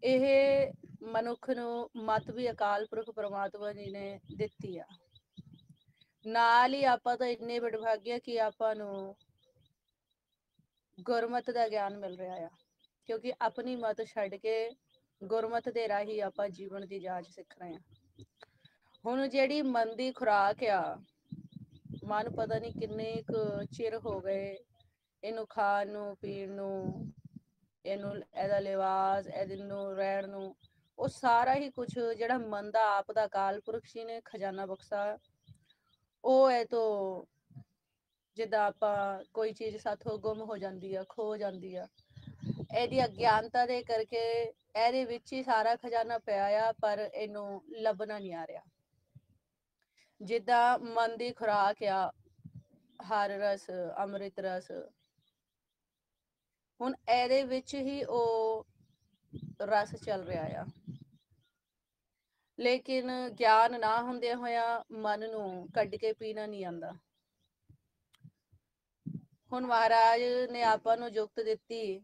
ਇਹ ਮਨੁੱਖ ਨੂੰ ਮੱਤ ਵੀ ਅਕਾਲ ਪੁਰਖ ਪਰਮਾਤਮਾ ਜੀ ਨੇ ਦਿੱਤੀ ਆ। ਨਾਲ ਹੀ ਆਪਾਂ ਤਾਂ ਇੰਨੇ ਵਡਭਾਗੇ ਕਿ ਆਪਾਂ ਨੂੰ ਗੁਰਮਤ ਦਾ ਗਿਆਨ ਮਿਲ ਰਿਹਾ ਆ, ਕਿਉਂਕਿ ਆਪਣੀ ਮਤ ਛੱਡ ਕੇ ਗੁਰਮਤ ਦੇ ਰਾਹੀਂ ਆਪਾਂ ਜੀਵਨ ਦੀ ਜਾਂਚ ਸਿੱਖ ਰਹੇ ਹਾਂ। ਹੁਣ ਜਿਹੜੀ ਮਨ ਦੀ ਖੁਰਾਕ ਆ, ਮਨ ਪਤਾ ਨਹੀਂ ਕਿੰਨੇ ਕੁ ਚਿਰ ਹੋ ਗਏ ਇਹਨੂੰ ਖਾਣ ਨੂੰ, ਪੀਣ ਨੂੰ, ਇਹਨੂੰ ਇਹਦਾ ਲਿਵਾਸ, ਇਹਨੂੰ ਰਹਿਣ ਨੂੰ, ਉਹ ਸਾਰਾ ਹੀ ਕੁਝ ਜਿਹੜਾ ਮਨ ਦਾ ਆਪ ਦਾ ਅਕਾਲ ਪੁਰਖ ਜੀ ਨੇ ਖਜ਼ਾਨਾ ਬਖਸ਼ਾ, ਉਹ ਹੈ ਤੋਂ ਜਿੱਦਾਂ ਆਪਾਂ ਕੋਈ ਚੀਜ਼ ਸਾਥੋਂ ਗੁੰਮ ਹੋ ਜਾਂਦੀ ਆ, ਖੋ ਜਾਂਦੀ ਆ, ਇਹਦੀ ਅਗਿਆਨਤਾ ਦੇ ਕਰਕੇ ਇਹਦੇ ਵਿੱਚ ਹੀ ਸਾਰਾ ਖਜ਼ਾਨਾ ਪਿਆ ਆ, ਪਰ ਇਹਨੂੰ ਲੱਭਣਾ ਨਹੀਂ ਆ ਰਿਹਾ। ਜਿੱਦਾਂ ਮਨ ਦੀ ਖੁਰਾਕ ਆ ਹਰ ਰਸ, ਅੰਮ੍ਰਿਤ ਰਸ, ਹੁਣ ਇਹਦੇ ਵਿੱਚ ਹੀ ਉਹ ਰਸ ਚੱਲ ਰਿਹਾ ਆ, ਲੇਕਿਨ ਗਿਆਨ ਨਾ ਹੁੰਦਿਆਂ ਹੋਇਆਂ ਮਨ ਨੂੰ ਕੱਢ ਕੇ ਪੀਣਾ ਨਹੀਂ ਆਉਂਦਾ। ਹੁਣ ਮਹਾਰਾਜ ਨੇ ਆਪਾਂ ਨੂੰ ਜੁਗਤ ਦਿੱਤੀ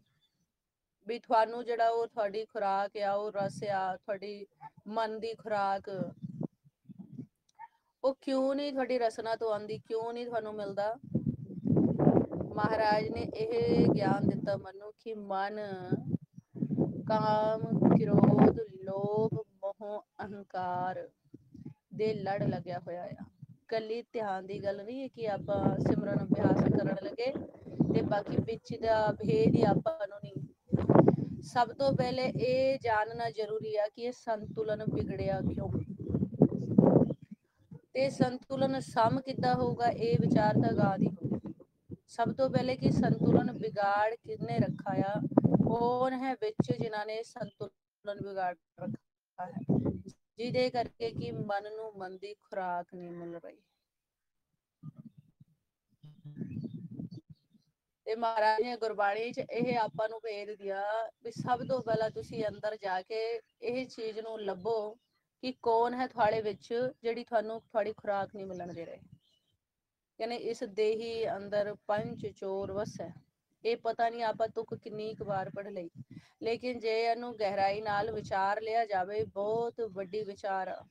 ਵੀ ਤੁਹਾਨੂੰ ਜਿਹੜਾ ਉਹ ਤੁਹਾਡੀ ਖੁਰਾਕ ਆ, ਉਹ ਰਸ ਆ, ਤੁਹਾਡੀ ਮਨ ਦੀ ਖੁਰਾਕ, ਉਹ ਕਿਉਂ ਨਹੀਂ ਤੁਹਾਡੀ ਰਸਨਾ ਤੋਂ ਆਉਂਦੀ, ਕਿਉਂ ਨਹੀਂ ਤੁਹਾਨੂੰ ਮਿਲਦਾ। ਮਹਾਰਾਜ ਨੇ ਇਹ ਗਿਆਨ ਦਿੱਤਾ ਮੈਨੂੰ ਕਿ ਮਨ ਕਾਮ, ਕ੍ਰੋਧ, ਲੋਭ, ਮੋਹ, ਅਹੰਕਾਰ ਦੇ ਲੜ ਲੱਗਿਆ ਹੋਇਆ ਆ। ਕੱਲੀ ਧਿਆਨ ਦੀ ਗੱਲ ਨਹੀਂ ਹੈ ਕਿ ਆਪਾਂ ਸਿਮਰਨ ਅਭਿਆਸ ਕਰਨ ਲੱਗੇ ਤੇ ਬਾਕੀ ਵਿੱਚ ਦਾ ਭੇਦ ਹੀ ਆਪਾਂ ਨੂੰ ਨਹੀਂ। ਸਭ ਤੋਂ ਪਹਿਲੇ ਇਹ ਜਾਣਨਾ ਜ਼ਰੂਰੀ ਆ ਕਿ ਇਹ ਸੰਤੁਲਨ ਵਿਗੜਿਆ ਕਿਉਂ, ਤੇ ਸੰਤੁਲਨ ਸਮ ਕਿੱਦਾਂ ਹੋਊਗਾ, ਇਹ ਵਿਚਾਰ ਤਾਂ ਗਾਦ ਹੀ ਹੋਊ। ਸਭ ਤੋਂ ਪਹਿਲੇ ਕਿ ਸੰਤੁਲਨ ਵਿਗਾੜ ਕਿਹਨੇ ਰੱਖਾ ਆ, ਕੌਣ ਹੈ ਵਿੱਚ ਜਿਨ੍ਹਾਂ ਨੇ ਸੰਤੁਲਨ ਵਿਗਾੜ ਰੱਖਾ ਹੈ, ਜਿਹਦੇ ਕਰਕੇ ਕਿ ਮਨ ਨੂੰ ਮਨ ਦੀ ਖੁਰਾਕ ਨਹੀਂ ਮਿਲ ਰਹੀ। ਤੇ ਮਹਾਰਾਜ ਨੇ ਗੁਰਬਾਣੀ 'ਚ ਇਹ ਆਪਾਂ ਨੂੰ ਭੇਦ ਦਿਆ ਵੀ ਸਭ ਤੋਂ ਪਹਿਲਾਂ ਤੁਸੀਂ ਅੰਦਰ ਜਾ ਕੇ ਇਹ ਚੀਜ਼ ਨੂੰ ਲੱਭੋ ਕਿ ਕੌਣ ਹੈ ਤੁਹਾਡੇ ਵਿੱਚ ਜਿਹੜੀ ਤੁਹਾਨੂੰ ਤੁਹਾਡੀ ਖੁਰਾਕ ਨਹੀਂ ਮਿਲਣ ਦੇ ਰਹੇ। ਕਹਿੰਦੇ ਇਸ ਦੇਹੀ ਅੰਦਰ ਪੰਜ ਚੋਰ ਵਸੈ। ਇਹ ਪਤਾ ਨਹੀਂ ਆਪਾਂ ਤੁਕ ਕਿੰਨੀ ਕੁ ਵਾਰ ਪੜ੍ਹ ਲਈ, ਲੇਕਿਨ ਜੇ ਇਹਨੂੰ ਗਹਿਰਾਈ ਨਾਲ ਵਿਚਾਰ ਲਿਆ ਜਾਵੇ, ਬਹੁਤ ਵੱਡੀ ਵਿਚਾਰ ਆ,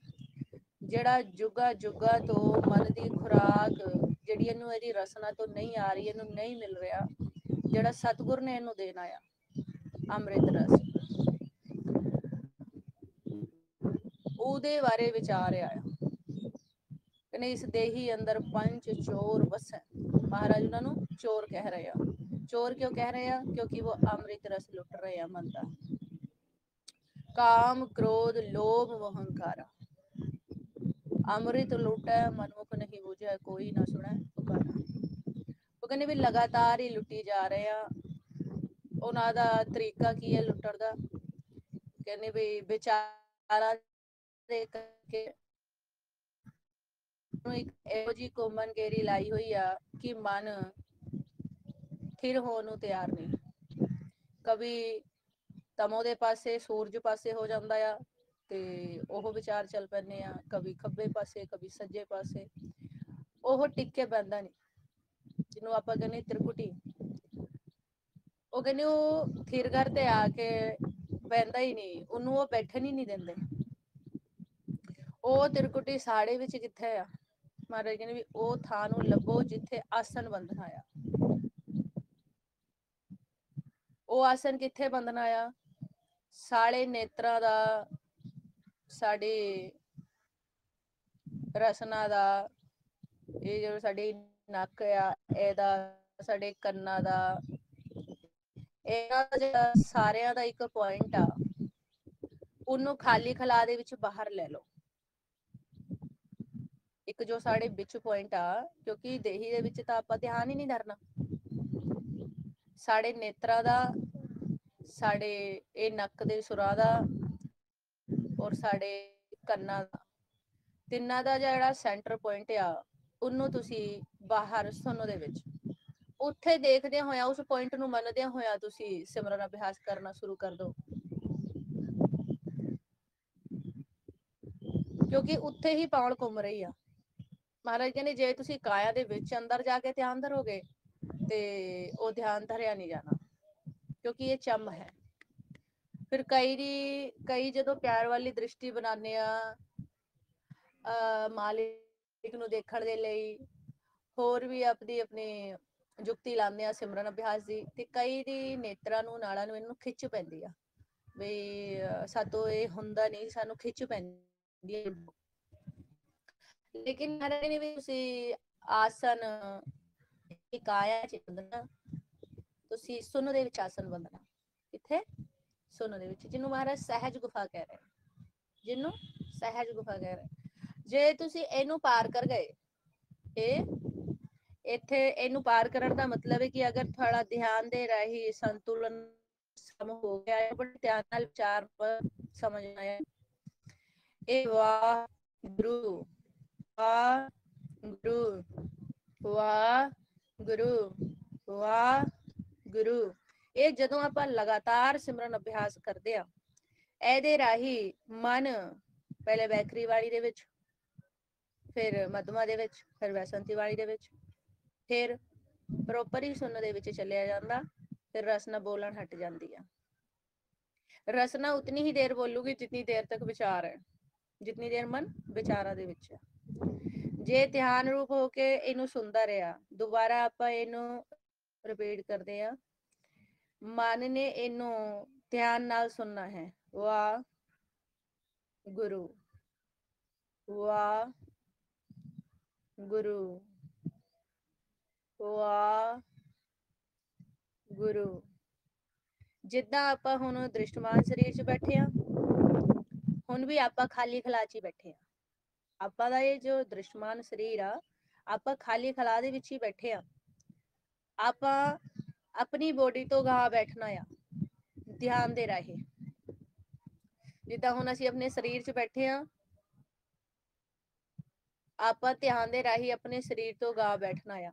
ਜਿਹੜਾ ਜੁਗਾ ਜੁਗਾ ਤੋਂ ਮਨ ਦੀ ਖੁਰਾਕ ਜਿਹੜੀ ਇਹਨੂੰ ਇਹਦੀ ਰਸਨਾ ਤੋਂ ਨਹੀਂ ਆ ਰਹੀ, ਇਹਨੂੰ ਨਹੀਂ ਮਿਲ ਰਿਹਾ, ਜਿਹੜਾ ਸਤਿਗੁਰ ਨੇ ਇਹਨੂੰ ਦੇਣਾ ਆ ਅੰਮ੍ਰਿਤ ਰਸ, ਉਹਦੇ ਬਾਰੇ ਵਿਚਾਰਿਆ ਆ। ਕਹਿੰਦੇ ਇਸ ਦੇਹੀ ਅੰਦਰ ਪੰਜ ਚੋਰ ਵਸੈ। ਮਹਾਰਾਜ ਉਹਨਾਂ ਨੂੰ ਚੋਰ ਕਹਿ ਰਹੇ ਆ। ਚੋਰ ਕਿਉਂ ਕਹਿ ਰਹੇ ਆ? ਕਿਉਂਕਿ ਉਹ ਅੰਮ੍ਰਿਤ ਰਸ ਲੁੱਟ ਰਹੇ ਆ ਮਨ ਦਾ। ਕਾਮ, ਕ੍ਰੋਧ, ਲੋਭ, ਅਹੰਕਾਰ, ਅੰਮ੍ਰਿਤ ਲੁੱਟੈ ਮਨੁੱਖ ਨਹੀਂ ਬੁਝੈ, ਕੋਈ ਨਾ ਸੁਣੈ ਪੁਕਾਰਾ। ਉਹ ਕਹਿੰਦੇ ਵੀ ਲਗਾਤਾਰ ਹੀ ਲੁੱਟੀ ਜਾ ਰਹੇ ਆ। ਉਹਨਾਂ ਦਾ ਤਰੀਕਾ ਕੀ ਹੈ ਲੁੱਟਣ ਦਾ? ਕਹਿੰਦੇ ਵੀ ਵਿਚਾਰਾਂ ਦੇ ਕਰਕੇ ਇੱਕ ਇਹੋ ਜਿਹੀ ਘੁੰਮਣ ਘੇਰੀ ਲਾਈ ਹੋਈ ਆ ਕਿ ਮਨ ਥਿਰ ਹੋਣ ਨੂੰ ਤਿਆਰ ਨਹੀਂ। ਕभी ਤਮੋ ਦੇ ਪਾਸੇ, ਸੂਰਜ ਪਾਸੇ ਹੋ ਜਾਂਦਾ ਆ ਤੇ ਉਹ ਵਿਚਾਰ ਚੱਲ ਪੈਂਦੇ ਆ, ਕभी ਖੱਬੇ ਪਾਸੇ, ਕभी ਸੱਜੇ ਪਾਸੇ। ਉਹ ਟਿਕ ਕੇ ਬਹਿੰਦਾ ਨਹੀਂ, ਜਿਹਨੂੰ ਆਪਾਂ ਕਹਿੰਦੇ ਤ੍ਰਿਕੁਟੀ। ਉਹ ਕਹਿੰਦੇ ਉਹ ਥਿਰਗਰ ਤੇ ਆ ਕੇ ਬਹਿੰਦਾ ਹੀ ਨਹੀਂ, ਉਹਨੂੰ ਉਹ ਬੈਠਣ ਹੀ ਨਹੀਂ ਦਿੰਦੇ। ਉਹ ਤ੍ਰਿਕੁਟੀ ਸਾੜੇ ਵਿੱਚ ਕਿੱਥੇ ਆ? ਮਹਾਰਾਜ ਕਹਿੰਦੇ ਵੀ ਉਹ ਥਾਂ ਨੂੰ ਲੱਭੋ ਜਿੱਥੇ ਆਸਣ ਬੰਧਨਾ ਆ। ਉਹ ਆਸਣ ਕਿੱਥੇ ਬੰਧਨਾ ਆ? ਸਾੜੇ ਨੇਤਰਾਂ ਦਾ, ਸਾਡੇ ਰਸਨਾ ਦਾ, ਇਹ ਜਿਹੜਾ ਸਾਡੀ ਨੱਕ ਆ ਇਹਦਾ, ਸਾਡੇ ਕੰਨਾਂ ਦਾ, ਇਹਨਾਂ ਦਾ ਜਿਹੜਾ ਸਾਰਿਆਂ ਦਾ ਇੱਕ ਪੁਆਇੰਟ ਆ, ਉਹਨੂੰ ਖਾਲੀ ਖਲਾ ਦੇ ਵਿੱਚ ਬਾਹਰ ਲੈ ਲਓ। ਇੱਕ ਜੋ ਸਾਡੇ ਵਿੱਚ ਪੁਆਇੰਟ ਆ, ਕਿਉਂਕਿ ਦੇਹੀ ਦੇ ਵਿੱਚ ਤਾਂ ਆਪਾਂ ਧਿਆਨ ਹੀ ਨਹੀਂ ਧਰਨਾ। ਸਾਡੇ ਨੇਤਰਾਂ ਦਾ, ਸਾਡੇ ਇਹ ਨੱਕ ਦੇ ਸੁਰਾਂ ਦਾ, ਔਰ ਸਾਡੇ ਕੰਨਾਂ ਦਾ, ਤਿੰਨਾਂ ਦਾ ਜਿਹੜਾ ਸੈਂਟਰ ਪੁਆਇੰਟ ਆ, ਉਹਨੂੰ ਤੁਸੀਂ ਬਾਹਰ ਸੁਣੋ ਦੇ ਵਿੱਚ, ਉੱਥੇ ਦੇਖਦਿਆਂ ਹੋਇਆ, ਉਸ ਪੁਆਇੰਟ ਨੂੰ ਮੰਨਦਿਆਂ ਹੋਇਆ ਤੁਸੀਂ ਸਿਮਰਨ ਅਭਿਆਸ ਕਰਨਾ ਸ਼ੁਰੂ ਕਰ ਦਿਓ। ਕਿਉਂਕਿ ਉੱਥੇ ਹੀ ਪਾਵਲ ਘੁੰਮ ਰਹੀ ਆ। ਮਹਾਰਾਜ ਕਹਿੰਦੇ ਜੇ ਤੁਸੀਂ ਕਾਇਆ ਦੇ ਵਿੱਚ ਅੰਦਰ ਜਾ ਕੇ ਧਿਆਨ ਧਰੋਗੇ ਤੇ ਉਹ ਧਿਆਨ ਧਰਿਆ ਨਹੀਂ ਜਾਣਾ, ਕਿਉਂਕਿ ਇਹ ਚੰਮ ਹੈ। ਫਿਰ ਕਈ ਜਦੋਂ ਪਿਆਰ ਵਾਲੀ ਦ੍ਰਿਸ਼ਟੀ ਬਣਾਉਂਦੇ ਆ ਮਾਲਿਕ ਨੂੰ ਦੇਖਣ ਦੇ ਲਈ, ਹੋਰ ਵੀ ਆਪਣੀ ਜੁਗਤੀ ਲਾਉਂਦੇ ਆ ਸਿਮਰਨ ਅਭਿਆਸ ਦੀ, ਤੇ ਕਈ ਦੀ ਨੇਤਰਾਂ ਨੂੰ, ਨਾੜਾਂ ਨੂੰ ਇਹਨੂੰ ਖਿੱਚ ਪੈਂਦੀ ਆ ਵੀ ਸਾਤੋਂ ਇਹ ਹੁੰਦਾ ਨਹੀਂ, ਸਾਨੂੰ ਖਿੱਚ ਪੈਂਦੀ ਹੈ। ਲੇਕਿਨ ਮਹਾਰਾਜ ਨੇ ਵੀ ਤੁਸੀਂ ਆਸਨ ਕਾਇਆ ਚ ਬੰਦਨਾ, ਤੁਸੀਂ ਸੁਨ ਦੇ ਵਿੱਚ ਆਸਨ ਬੰਦਨਾ, ਕਿੱਥੇ? ਸੁਨ ਦੇ ਵਿੱਚ, ਜਿਹਨੂੰ ਮਹਾਰਾਜ ਸਹਿਜ ਗੁਫਾ ਕਹਿ ਰਹੇ, ਜਿਹਨੂੰ ਸਹਿਜ ਗੁਫਾ ਕਹਿ ਰਹੇ। ਜੇ ਤੁਸੀਂ ਇਹਨੂੰ ਪਾਰ ਕਰ ਗਏ, ਇੱਥੇ ਇਹਨੂੰ ਪਾਰ ਕਰਨ ਦਾ ਮਤਲਬ ਹੈ ਕਿ ਅਗਰ ਤੁਹਾਡਾ ਧਿਆਨ ਦੇ ਰਾਹੀਂ ਸੰਤੁਲਨ ਹੋ ਗਿਆ ਹੈ, ਬੜੇ ਧਿਆਨ ਨਾਲ ਵਿਚਾਰ ਸਮਝਣਾ ਹੈ, ਇਹ ਵਾਹਿਗੁਰੂ ਵਾਹਿਗੁਰੂ ਵਾਹਿਗੁਰੂ ਵਾਹਿਗੁਰੂ, ਇਹ ਜਦੋਂ ਆਪਾਂ ਲਗਾਤਾਰ ਸਿਮਰਨ ਅਭਿਆਸ ਕਰਦੇ ਆ, ਇਹਦੇ ਰਾਹੀਂ ਮਨ ਪਹਿਲੇ ਵੈਖਰੀ ਵਾਲੀ ਦੇ ਵਿੱਚ, ਫਿਰ ਮਧਮਾ ਦੇ ਵਿੱਚ, ਫਿਰ ਵੈਸੰਤੀ ਵਾਲੀ ਦੇ ਵਿੱਚ, ਫਿਰ ਪ੍ਰੋਪਰ ਹੀ ਸੁਣਨ ਦੇ ਵਿੱਚ ਚਲਿਆ ਜਾਂਦਾ, ਫਿਰ ਰਸਨਾ ਬੋਲਣ ਹਟ ਜਾਂਦੀ ਆ। ਰਸਨਾ ਉਤਨੀ ਹੀ ਦੇਰ ਬੋਲੂਗੀ ਜਿਤਨੀ ਦੇਰ ਤੱਕ ਵਿਚਾਰ ਹੈ, ਜਿਤਨੀ ਦੇਰ ਮਨ ਵਿਚਾਰਾਂ ਦੇ ਵਿੱਚ ਹੈ। ਜੇ ਧਿਆਨ ਰੂਪ ਹੋ ਕੇ ਇਹਨੂੰ ਸੁਣਦਾ ਰਿਹਾ, ਦੁਬਾਰਾ ਆਪਾਂ ਇਹਨੂੰ ਰਿਪੀਟ ਕਰਦੇ ਆ, ਮਨ ਨੇ ਇਹਨੂੰ ਧਿਆਨ ਨਾਲ ਸੁਣਨਾ ਹੈ। ਵਾਹ ਗੁਰੂ ਵਾਹ ਗੁਰੂ ਵਾਹ ਗੁਰੂ। ਜਿੱਦਾਂ ਆਪਾਂ ਹੁਣ ਦ੍ਰਿਸ਼ਟਮਾਨ ਸਰੀਰ 'ਚ ਬੈਠੇ ਆ, ਹੁਣ ਵੀ ਆਪਾਂ ਖਾਲੀ ਖਲਾ 'ਚ ਹੀ ਬੈਠੇ ਆ। ਆਪਾਂ ਦਾ ਇਹ ਜੋ ਦ੍ਰਿਸ਼ਟਮਾਨ ਸਰੀਰ ਆ, ਆਪਾਂ ਖਾਲੀ ਖਲਾ ਦੇ ਵਿੱਚ ਹੀ ਬੈਠੇ ਆ। ਆਪਾਂ ਆਪਣੀ ਬੋਡੀ ਤੋਂ ਗਾਹ ਬੈਠਣਾ ਆ ਧਿਆਨ ਦੇ ਰਾਹੀਂ। ਜਿੱਦਾਂ ਹੁਣ ਅਸੀਂ ਆਪਣੇ ਸਰੀਰ 'ਚ ਬੈਠੇ ਆ, ਆਪਾਂ ਧਿਆਨ ਦੇ ਰਾਹੀਂ ਆਪਣੇ ਸਰੀਰ ਤੋਂ ਗਾਹ ਬੈਠਣਾ ਆ।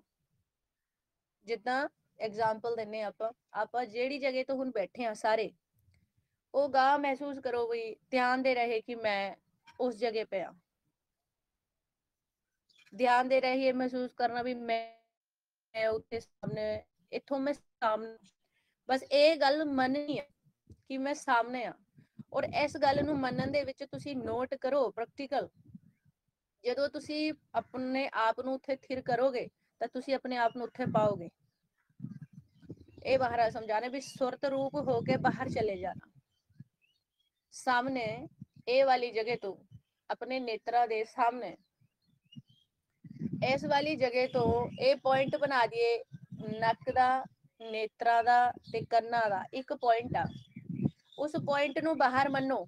ਜਿੱਦਾਂ ਐਗਜ਼ਾਮਪਲ ਦਿੰਨੇ ਆਪਾਂ ਜਿਹੜੀ ਜਗ੍ਹਾ ਤੋਂ ਹੁਣ ਬੈਠੇ ਆ ਸਾਰੇ, ਉਹ ਗਾਹ ਮਹਿਸੂਸ ਕਰੋ ਵੀ ਧਿਆਨ ਦੇ ਰਹੇ ਕਿ ਮੈਂ ਉਸ ਜਗ੍ਹਾ पे ਆ। ਧਿਆਨ ਦੇ ਰਹੇ ਇਹ ਮਹਿਸੂਸ ਕਰਨਾ ਵੀ ਮੈਂ ਉੱਤੇ ਸਾਹਮਣੇ, ਇੱਥੋਂ ਮੈਂ ਸਾਹਮਣੇ, ਬਸ ਇਹ ਗੱਲ ਮੰਨਣੀ ਆ ਕਿ ਮੈਂ ਸਾਹਮਣੇ ਆ। ਔਰ ਇਸ ਗੱਲ ਨੂੰ ਮੰਨਣ ਦੇ ਵਿੱਚ ਤੁਸੀਂ ਨੋਟ ਕਰੋ ਪ੍ਰੈਕਟੀਕਲ, ਜਦੋਂ ਤੁਸੀਂ ਆਪਣੇ ਆਪ ਨੂੰ ਉੱਥੇ ਥਿਰ ਕਰੋਗੇ ਤਾਂ ਤੁਸੀਂ ਆਪਣੇ ਆਪ ਨੂੰ ਉੱਥੇ ਪਾਓਗੇ। ਇਹ ਮਹਾਰਾਜ ਸਮਝਾਣੇ ਵੀ ਸੁਰਤ ਰੂਪ ਹੋ ਕੇ ਬਾਹਰ ਚਲੇ ਜਾਣਾ, ਸਾਹਮਣੇ ਇਹ ਵਾਲੀ ਜਗ੍ਹਾ ਤੋਂ, ਆਪਣੇ ਨੇਤਰਾਂ ਦੇ ਸਾਹਮਣੇ, ਇਸ ਵਾਲੀ ਜਗ੍ਹਾ ਤੋਂ ਇਹ ਪੁਆਇੰਟ ਬਣਾ ਦਈਏ, ਨੱਕ ਦਾ, ਨੇਤਰਾਂ ਦਾ ਤੇ ਕੰਨਾਂ ਦਾ ਇੱਕ ਪੁਆਇੰਟ ਆ। ਉਸ ਪੁਆਇੰਟ ਨੂੰ ਬਾਹਰ ਮੰਨੋ,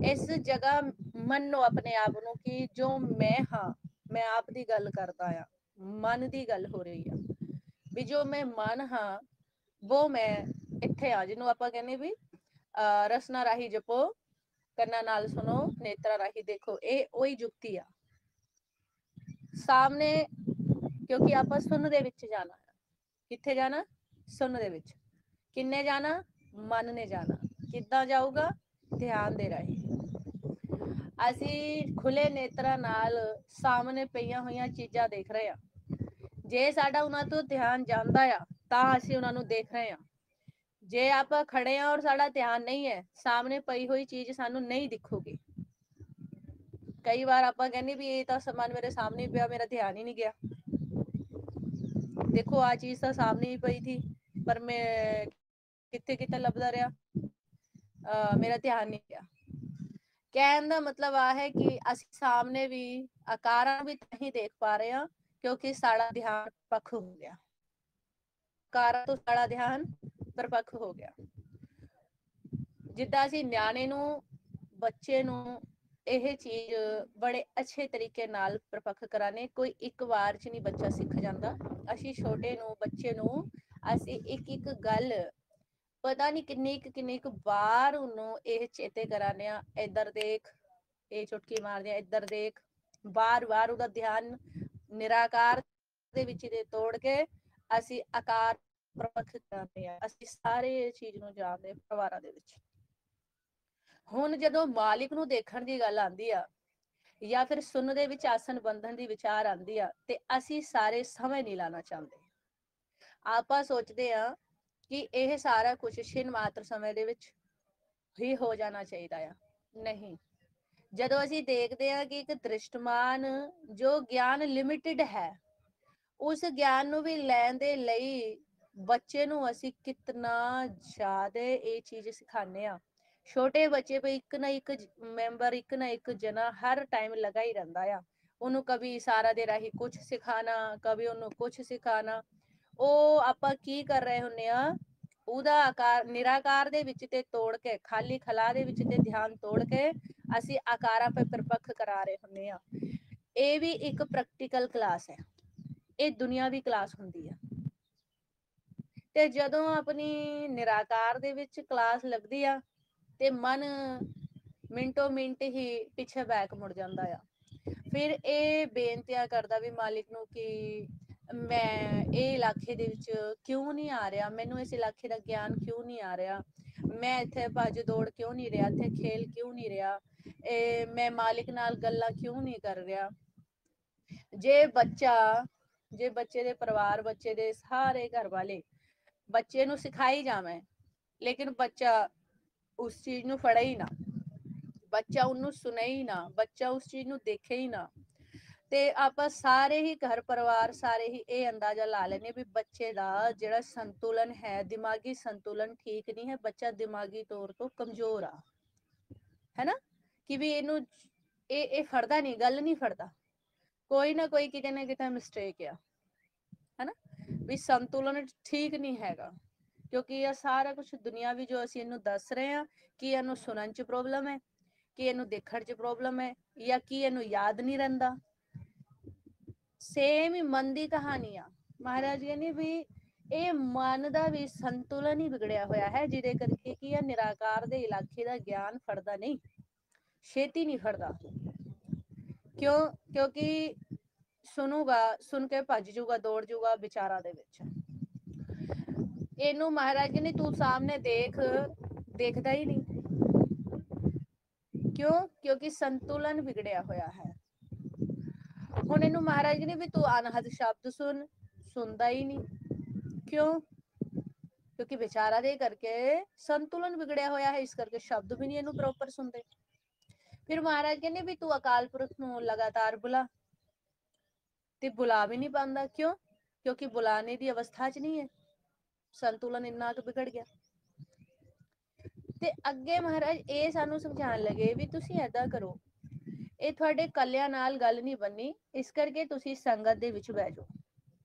ਇਸ ਜਗ੍ਹਾ ਮੰਨੋ ਆਪਣੇ ਆਪ ਨੂੰ ਕਿ ਜੋ ਮੈਂ ਹਾਂ, ਮੈਂ ਆਪ ਦੀ ਗੱਲ ਕਰਦਾ ਆ, ਮਨ ਦੀ ਗੱਲ ਹੋ ਰਹੀ ਆ ਵੀ ਜੋ ਮੈਂ ਮਨ ਹਾਂ ਉਹ ਮੈਂ ਇੱਥੇ ਆ, ਜਿਹਨੂੰ ਆਪਾਂ ਕਹਿੰਦੇ ਵੀ ਰਸਨਾ ਰਾਹੀਂ ਜਪੋ, ਕੰਨਾਂ ਨਾਲ ਸੁਣੋ, ਨੇਤਰਾਂ ਰਾਹੀਂ ਦੇਖੋ। ਇਹ ਉਹੀ ਜੁਗਤੀ ਆ ਸਾਹਮਣੇ, ਕਿਉਂਕਿ ਆਪਾਂ ਸੁਣ ਦੇ ਵਿੱਚ ਜਾਣਾ। ਕਿੱਥੇ ਜਾਣਾ? ਸੁਣ ਦੇ ਵਿੱਚ। ਕਿੰਨੇ ਜਾਣਾ? ਮਨ ਨੇ ਜਾਣਾ। ਕਿੱਦਾਂ ਜਾਊਗਾ? ਧਿਆਨ ਦੇ ਰਾਹੀਂ। ਅਸੀਂ ਖੁੱਲੇ ਨੇਤਰਾਂ ਨਾਲ ਸਾਹਮਣੇ ਪਈਆਂ ਹੋਈਆਂ ਚੀਜ਼ਾਂ ਦੇਖ ਰਹੇ ਆ। ਜੇ ਸਾਡਾ ਉਹਨਾਂ ਤੋਂ ਧਿਆਨ ਜਾਂਦਾ ਆ ਤਾਂ ਅਸੀਂ ਉਹਨਾਂ ਨੂੰ ਦੇਖ ਰਹੇ ਆ। ਜੇ ਆਪਾਂ ਖੜੇ ਆ ਔਰ ਸਾਡਾ ਧਿਆਨ ਨਹੀਂ ਹੈ, ਸਾਹਮਣੇ ਪਈ ਹੋਈ ਚੀਜ਼ ਸਾਨੂੰ ਨਹੀਂ ਦਿਖੂਗੀ। ਕਈ ਵਾਰ ਆਪਾਂ ਕਹਿੰਦੇ ਵੀ ਇਹ ਤਾਂ ਸਮਾਨ ਮੇਰੇ ਸਾਹਮਣੇ ਪਿਆ, ਮੇਰਾ ਧਿਆਨ ਹੀ ਨਹੀਂ ਗਿਆ। ਦੇਖੋ ਆ ਚੀਜ਼ ਤਾਂ ਸਾਹਮਣੇ ਹੀ ਪਈ ਥੀ, ਪਰ ਮੈਂ ਕਿੱਥੇ ਲੱਭਦਾ ਰਿਹਾ, ਮੇਰਾ ਧਿਆਨ ਨਹੀਂ ਗਿਆ। ਕਹਿਣ ਦਾ ਮਤਲਬ ਆ ਹੈ ਕਿ ਅਸੀਂ ਸਾਹਮਣੇ ਵੀ ਆਕਾਰਾਂ ਵੀ ਨਹੀਂ ਦੇਖ ਪਾ ਰਹੇ ਹਾਂ, ਕਿਉਂਕਿ ਸਾਡਾ ਧਿਆਨ ਪੱਖ ਹੋ ਗਿਆ। ਆਕਾਰਾਂ ਤੋਂ ਸਾਡਾ ਧਿਆਨ ਪਰਪੱਖ ਹੋ ਗਿਆ। ਜਿੱਦਾਂ ਅਸੀਂ ਨਿਆਣੇ ਨੂੰ, ਬੱਚੇ ਨੂੰ ਇਹ ਚੀਜ਼ ਬੜੇ ਅੱਛੇ ਤਰੀਕੇ ਨਾਲ ਪਰਪੱਖ ਕਰਾਨੇ, ਕੋਈ ਇੱਕ ਵਾਰ ਚ ਨਹੀਂ ਬੱਚਾ ਸਿੱਖ ਜਾਂਦਾ। ਅਸੀਂ ਛੋਟੇ ਨੂੰ, ਬੱਚੇ ਨੂੰ ਅਸੀਂ ਇੱਕ ਗੱਲ ਪਤਾ ਨਹੀਂ ਕਿੰਨੀ ਕੁ ਵਾਰ ਉਹਨੂੰ ਇਹ ਚੇਤੇ ਕਰਾਨੇ ਆ, ਇੱਧਰ ਦੇਖ, ਇਹ ਚੁਟਕੀ ਮਾਰਦੇ ਆ, ਇੱਧਰ ਦੇਖ, ਵਾਰ ਉਹਦਾ ਧਿਆਨ ਨਿਰਾਕਾਰ ਦੇ ਵਿੱਚ ਦੇ ਤੋੜ ਕੇ ਅਸੀਂ ਆਕਾਰ ਪਰਪੱਖ ਕਰਾਨੇ ਆ। ਅਸੀਂ ਸਾਰੇ ਇਹ ਚੀਜ਼ ਨੂੰ ਜਾਣਦੇ ਪਰਿਵਾਰਾਂ ਦੇ ਵਿੱਚ। ਹੁਣ ਜਦੋਂ ਮਾਲਿਕ ਨੂੰ ਦੇਖਣ ਦੀ ਗੱਲ ਆਂਦੀ ਆ ਜਾਂ ਫਿਰ ਸੁਣ ਦੇ ਵਿੱਚ ਆਸਨ ਬੰਧਨ ਦੀ ਵਿਚਾਰ ਆਂਦੀ ਆ, ਤੇ ਅਸੀਂ ਸਾਰੇ ਸਮਝ ਨਹੀਂ ਲਾਣਾ ਚਾਹੁੰਦੇ। ਆਪਾਂ ਸੋਚਦੇ ਆ ਕਿ ਇਹ ਸਾਰਾ ਕੁਝ ਛਿਨ ਮਾਤਰ ਸਮੇਂ ਦੇ ਵਿੱਚ ਹੀ ਹੋ ਜਾਣਾ ਚਾਹੀਦਾ ਆ। ਨਹੀਂ, ਜਦੋਂ ਅਸੀਂ ਦੇਖਦੇ ਹਾਂ ਕਿ ਇੱਕ ਦ੍ਰਿਸ਼ਟਮਾਨ ਜੋ ਗਿਆਨ ਲਿਮਿਟਿਡ ਹੈ, ਉਸ ਗਿਆਨ ਨੂੰ ਵੀ ਲੈਣ ਦੇ ਲਈ ਬੱਚੇ ਨੂੰ ਅਸੀਂ ਕਿਤਨਾ ਜ਼ਿਆਦਾ ਇਹ ਚੀਜ਼ ਸਿਖਾਉਂਦੇ ਆ। ਛੋਟੇ ਬੱਚੇ ਪੇ ਇੱਕ ਨਾ ਇੱਕ ਮੈਂਬਰ, ਇੱਕ ਨਾ ਇੱਕ ਜਣਾ ਹਰ ਟਾਈਮ ਲਗਾ ਹੀ ਰਹਿੰਦਾ ਆ। ਉਹਨੂੰ ਕभी ਇਸ਼ਾਰਾ ਦੇ ਰਾਹੀਂ ਕੁਝ ਸਿਖਾਣਾ, ਕभी ਉਹਨੂੰ ਕੁਝ ਸਿਖਾਣਾ। ਉਹ ਆਪਾਂ ਕੀ ਕਰ ਰਹੇ ਹੁੰਦੇ ਆ, ਉਹਦਾ ਆਕਾਰ ਨਿਰਾਕਾਰ ਦੇ ਵਿੱਚ ਤੇ ਤੋੜ ਕੇ, ਖਾਲੀ ਖਲਾ ਦੇ ਵਿੱਚ ਤੇ ਧਿਆਨ ਤੋੜ ਕੇ ਅਸੀਂ ਆਕਾਰਾਂ ਤੇ ਪਰਪੱਖ ਕਰਾ ਰਹੇ ਹੁੰਦੇ ਆ। ਇਹ ਵੀ ਇੱਕ ਪ੍ਰੈਕਟੀਕਲ ਕਲਾਸ ਹੈ, ਇਹ ਦੁਨਿਆਵੀ ਕਲਾਸ ਹੁੰਦੀ ਆ। ਤੇ ਜਦੋਂ ਆਪਣੀ ਨਿਰਾਕਾਰ ਦੇ ਵਿੱਚ ਕਲਾਸ ਲੱਗਦੀ ਆ ਤੇ ਮਨ ਮਿੰਟੋ ਮਿੰਟ ਹੀ ਪਿੱਛੇ ਬੈਕ ਮੁੜ ਜਾਂਦਾ ਆ। ਫਿਰ ਇਹ ਬੇਨਤੀਆਂ ਕਰਦਾ ਵੀ ਮਾਲਿਕ ਨੂੰ ਕਿ ਮੈਂ ਇਹ ਇਲਾਕੇ ਦੇ ਵਿੱਚ ਕਿਉਂ ਨਹੀਂ ਆ ਰਿਹਾ, ਮੈਨੂੰ ਇਸ ਇਲਾਕੇ ਦਾ ਗਿਆਨ ਕਿਉਂ ਨਹੀਂ ਆ ਰਿਹਾ, ਮੈਂ ਇੱਥੇ ਭੱਜ ਦੌੜ ਕਿਉਂ ਨਹੀਂ ਰਿਹਾ, ਇੱਥੇ ਖੇਲ ਕਿਉਂ ਨਹੀਂ ਰਿਹਾ, ਮੈਂ ਮਾਲਿਕ ਨਾਲ ਗੱਲਾਂ ਕਿਉਂ ਨਹੀਂ ਕਰ ਰਿਹਾ। ਜੇ ਬੱਚੇ ਦੇ ਪਰਿਵਾਰ, ਬੱਚੇ ਦੇ ਸਾਰੇ ਘਰ ਵਾਲੇ ਬੱਚੇ ਨੂੰ ਸਿਖਾਈ ਜਾਵੇਂ, ਲੇਕਿਨ ਬੱਚਾ ਉਸ ਚੀਜ਼ ਨੂੰ ਫੜੇ ਹੀ ਨਾ, ਬੱਚਾ ਉਹਨੂੰ ਸੁਣੇ ਹੀ ਨਾ, ਬੱਚਾ ਉਸ ਚੀਜ਼ ਨੂੰ ਦੇਖੇ ਹੀ ਨਾ, ਤੇ ਆਪਾਂ ਸਾਰੇ ਹੀ ਘਰ ਪਰਿਵਾਰ ਸਾਰੇ ਹੀ ਇਹ ਅੰਦਾਜ਼ਾ ਲਾ ਲੈਨੇ ਵੀ ਬੱਚੇ ਦਾ ਜਿਹੜਾ ਸੰਤੁਲਨ ਹੈ, ਦਿਮਾਗੀ ਸੰਤੁਲਨ ਠੀਕ ਨਹੀਂ ਹੈ, ਬੱਚਾ ਦਿਮਾਗੀ ਤੌਰ ਤੋਂ ਕਮਜ਼ੋਰ ਆ, ਹੈ ਨਾ। ਕਿ ਵੀ ਇਹਨੂੰ ਇਹ ਫੜਦਾ ਨਹੀਂ, ਗੱਲ ਨਹੀਂ ਫੜਦਾ, ਕੋਈ ਨਾ ਕੋਈ ਕਿਤੇ ਨਾ ਕਿਤੇ ਮਿਸਟੇਕ ਆ, ਹੈ ਨਾ, ਵੀ ਸੰਤੁਲਨ ਠੀਕ ਨਹੀਂ ਹੈਗਾ। ਕਿਉਂਕਿ ਇਹ ਸਾਰਾ ਕੁਝ ਦੁਨਿਆਵੀ ਜੋ ਅਸੀਂ ਇਹਨੂੰ ਦੱਸ ਰਹੇ ਹਾਂ, ਕਿ ਇਹਨੂੰ ਸੁਣਨ 'ਚ ਪ੍ਰੋਬਲਮ ਹੈ, ਕਿ ਇਹਨੂੰ ਦੇਖਣ 'ਚ ਪ੍ਰੋਬਲਮ ਹੈ, ਜਾਂ ਕਿ ਇਹਨੂੰ ਯਾਦ ਨਹੀਂ ਰਹਿੰਦਾ। ਸੇਮ ਹੀ ਮਨ ਦੀ ਕਹਾਣੀ ਆ। ਮਹਾਰਾਜ ਕਹਿੰਦੇ ਵੀ ਇਹ ਮਨ ਦਾ ਵੀ ਸੰਤੁਲਨ ਹੀ ਵਿਗੜਿਆ ਹੋਇਆ ਹੈ, ਜਿਹਦੇ ਕਰਕੇ ਕੀ ਇਹ ਨਿਰਾਕਾਰ ਦੇ ਇਲਾਕੇ ਦਾ ਗਿਆਨ ਫੜਦਾ ਨਹੀਂ, ਛੇਤੀ ਨਹੀਂ ਫੜਦਾ। ਕਿਉਂਕਿ ਸੁਣੂਗਾ, ਸੁਣ ਕੇ ਭੱਜ ਜੂਗਾ, ਦੌੜ ਜੂਗਾ ਵਿਚਾਰਾਂ ਦੇ ਵਿੱਚ। ਇਹਨੂੰ ਮਹਾਰਾਜ ਕਹਿੰਦੇ ਤੂੰ ਸਾਹਮਣੇ ਦੇਖਦਾ ਹੀ ਨਹੀਂ। ਕਿਉਂ? ਕਿਉਂਕਿ ਸੰਤੁਲਨ ਵਿਗੜਿਆ ਹੋਇਆ ਹੈ। ਹੁਣ ਇਹਨੂੰ ਮਹਾਰਾਜ ਕਹਿੰਦੇ ਵੀ ਤੂੰ ਅਨਹਦ ਸ਼ਬਦ ਸੁਣਦਾ ਹੀ ਨਹੀਂ। ਕਿਉਂ? ਕਿਉਂਕਿ ਵਿਚਾਰਾਂ ਦੇ ਕਰਕੇ ਸੰਤੁਲਨ ਵਿਗੜਿਆ ਹੋਇਆ ਹੈ, ਇਸ ਕਰਕੇ ਸ਼ਬਦ ਵੀ ਨਹੀਂ ਇਹਨੂੰ ਪ੍ਰੋਪਰ ਸੁਣਦੇ। ਫਿਰ ਮਹਾਰਾਜ ਕਹਿੰਦੇ ਵੀ ਤੂੰ ਅਕਾਲ ਪੁਰਖ ਨੂੰ ਲਗਾਤਾਰ ਬੁਲਾ, ਤੇ ਬੁਲਾ ਵੀ ਨਹੀਂ ਪਾਉਂਦਾ। ਕਿਉਂ? ਕਿਉਂਕਿ ਬੁਲਾਣੇ ਦੀ ਅਵਸਥਾ 'ਚ ਨਹੀਂ ਹੈ, ਸੰਤੁਲਨ ਇੰਨਾ ਕੁ ਵਿਗੜ ਗਿਆ। ਤੇ ਅੱਗੇ ਮਹਾਰਾਜ ਇਹ ਸਾਨੂੰ ਸਮਝਾਉਣ ਲੱਗੇ ਵੀ ਤੁਸੀਂ ਏਦਾਂ ਕਰੋ, ਇਹ ਤੁਹਾਡੇ ਕੱਲਿਆਂ ਨਾਲ ਗੱਲ ਨਹੀਂ ਬਣਨੀ, ਇਸ ਕਰਕੇ ਤੁਸੀਂ ਸੰਗਤ ਦੇ ਵਿੱਚ ਬਹਿ ਜਾਓ।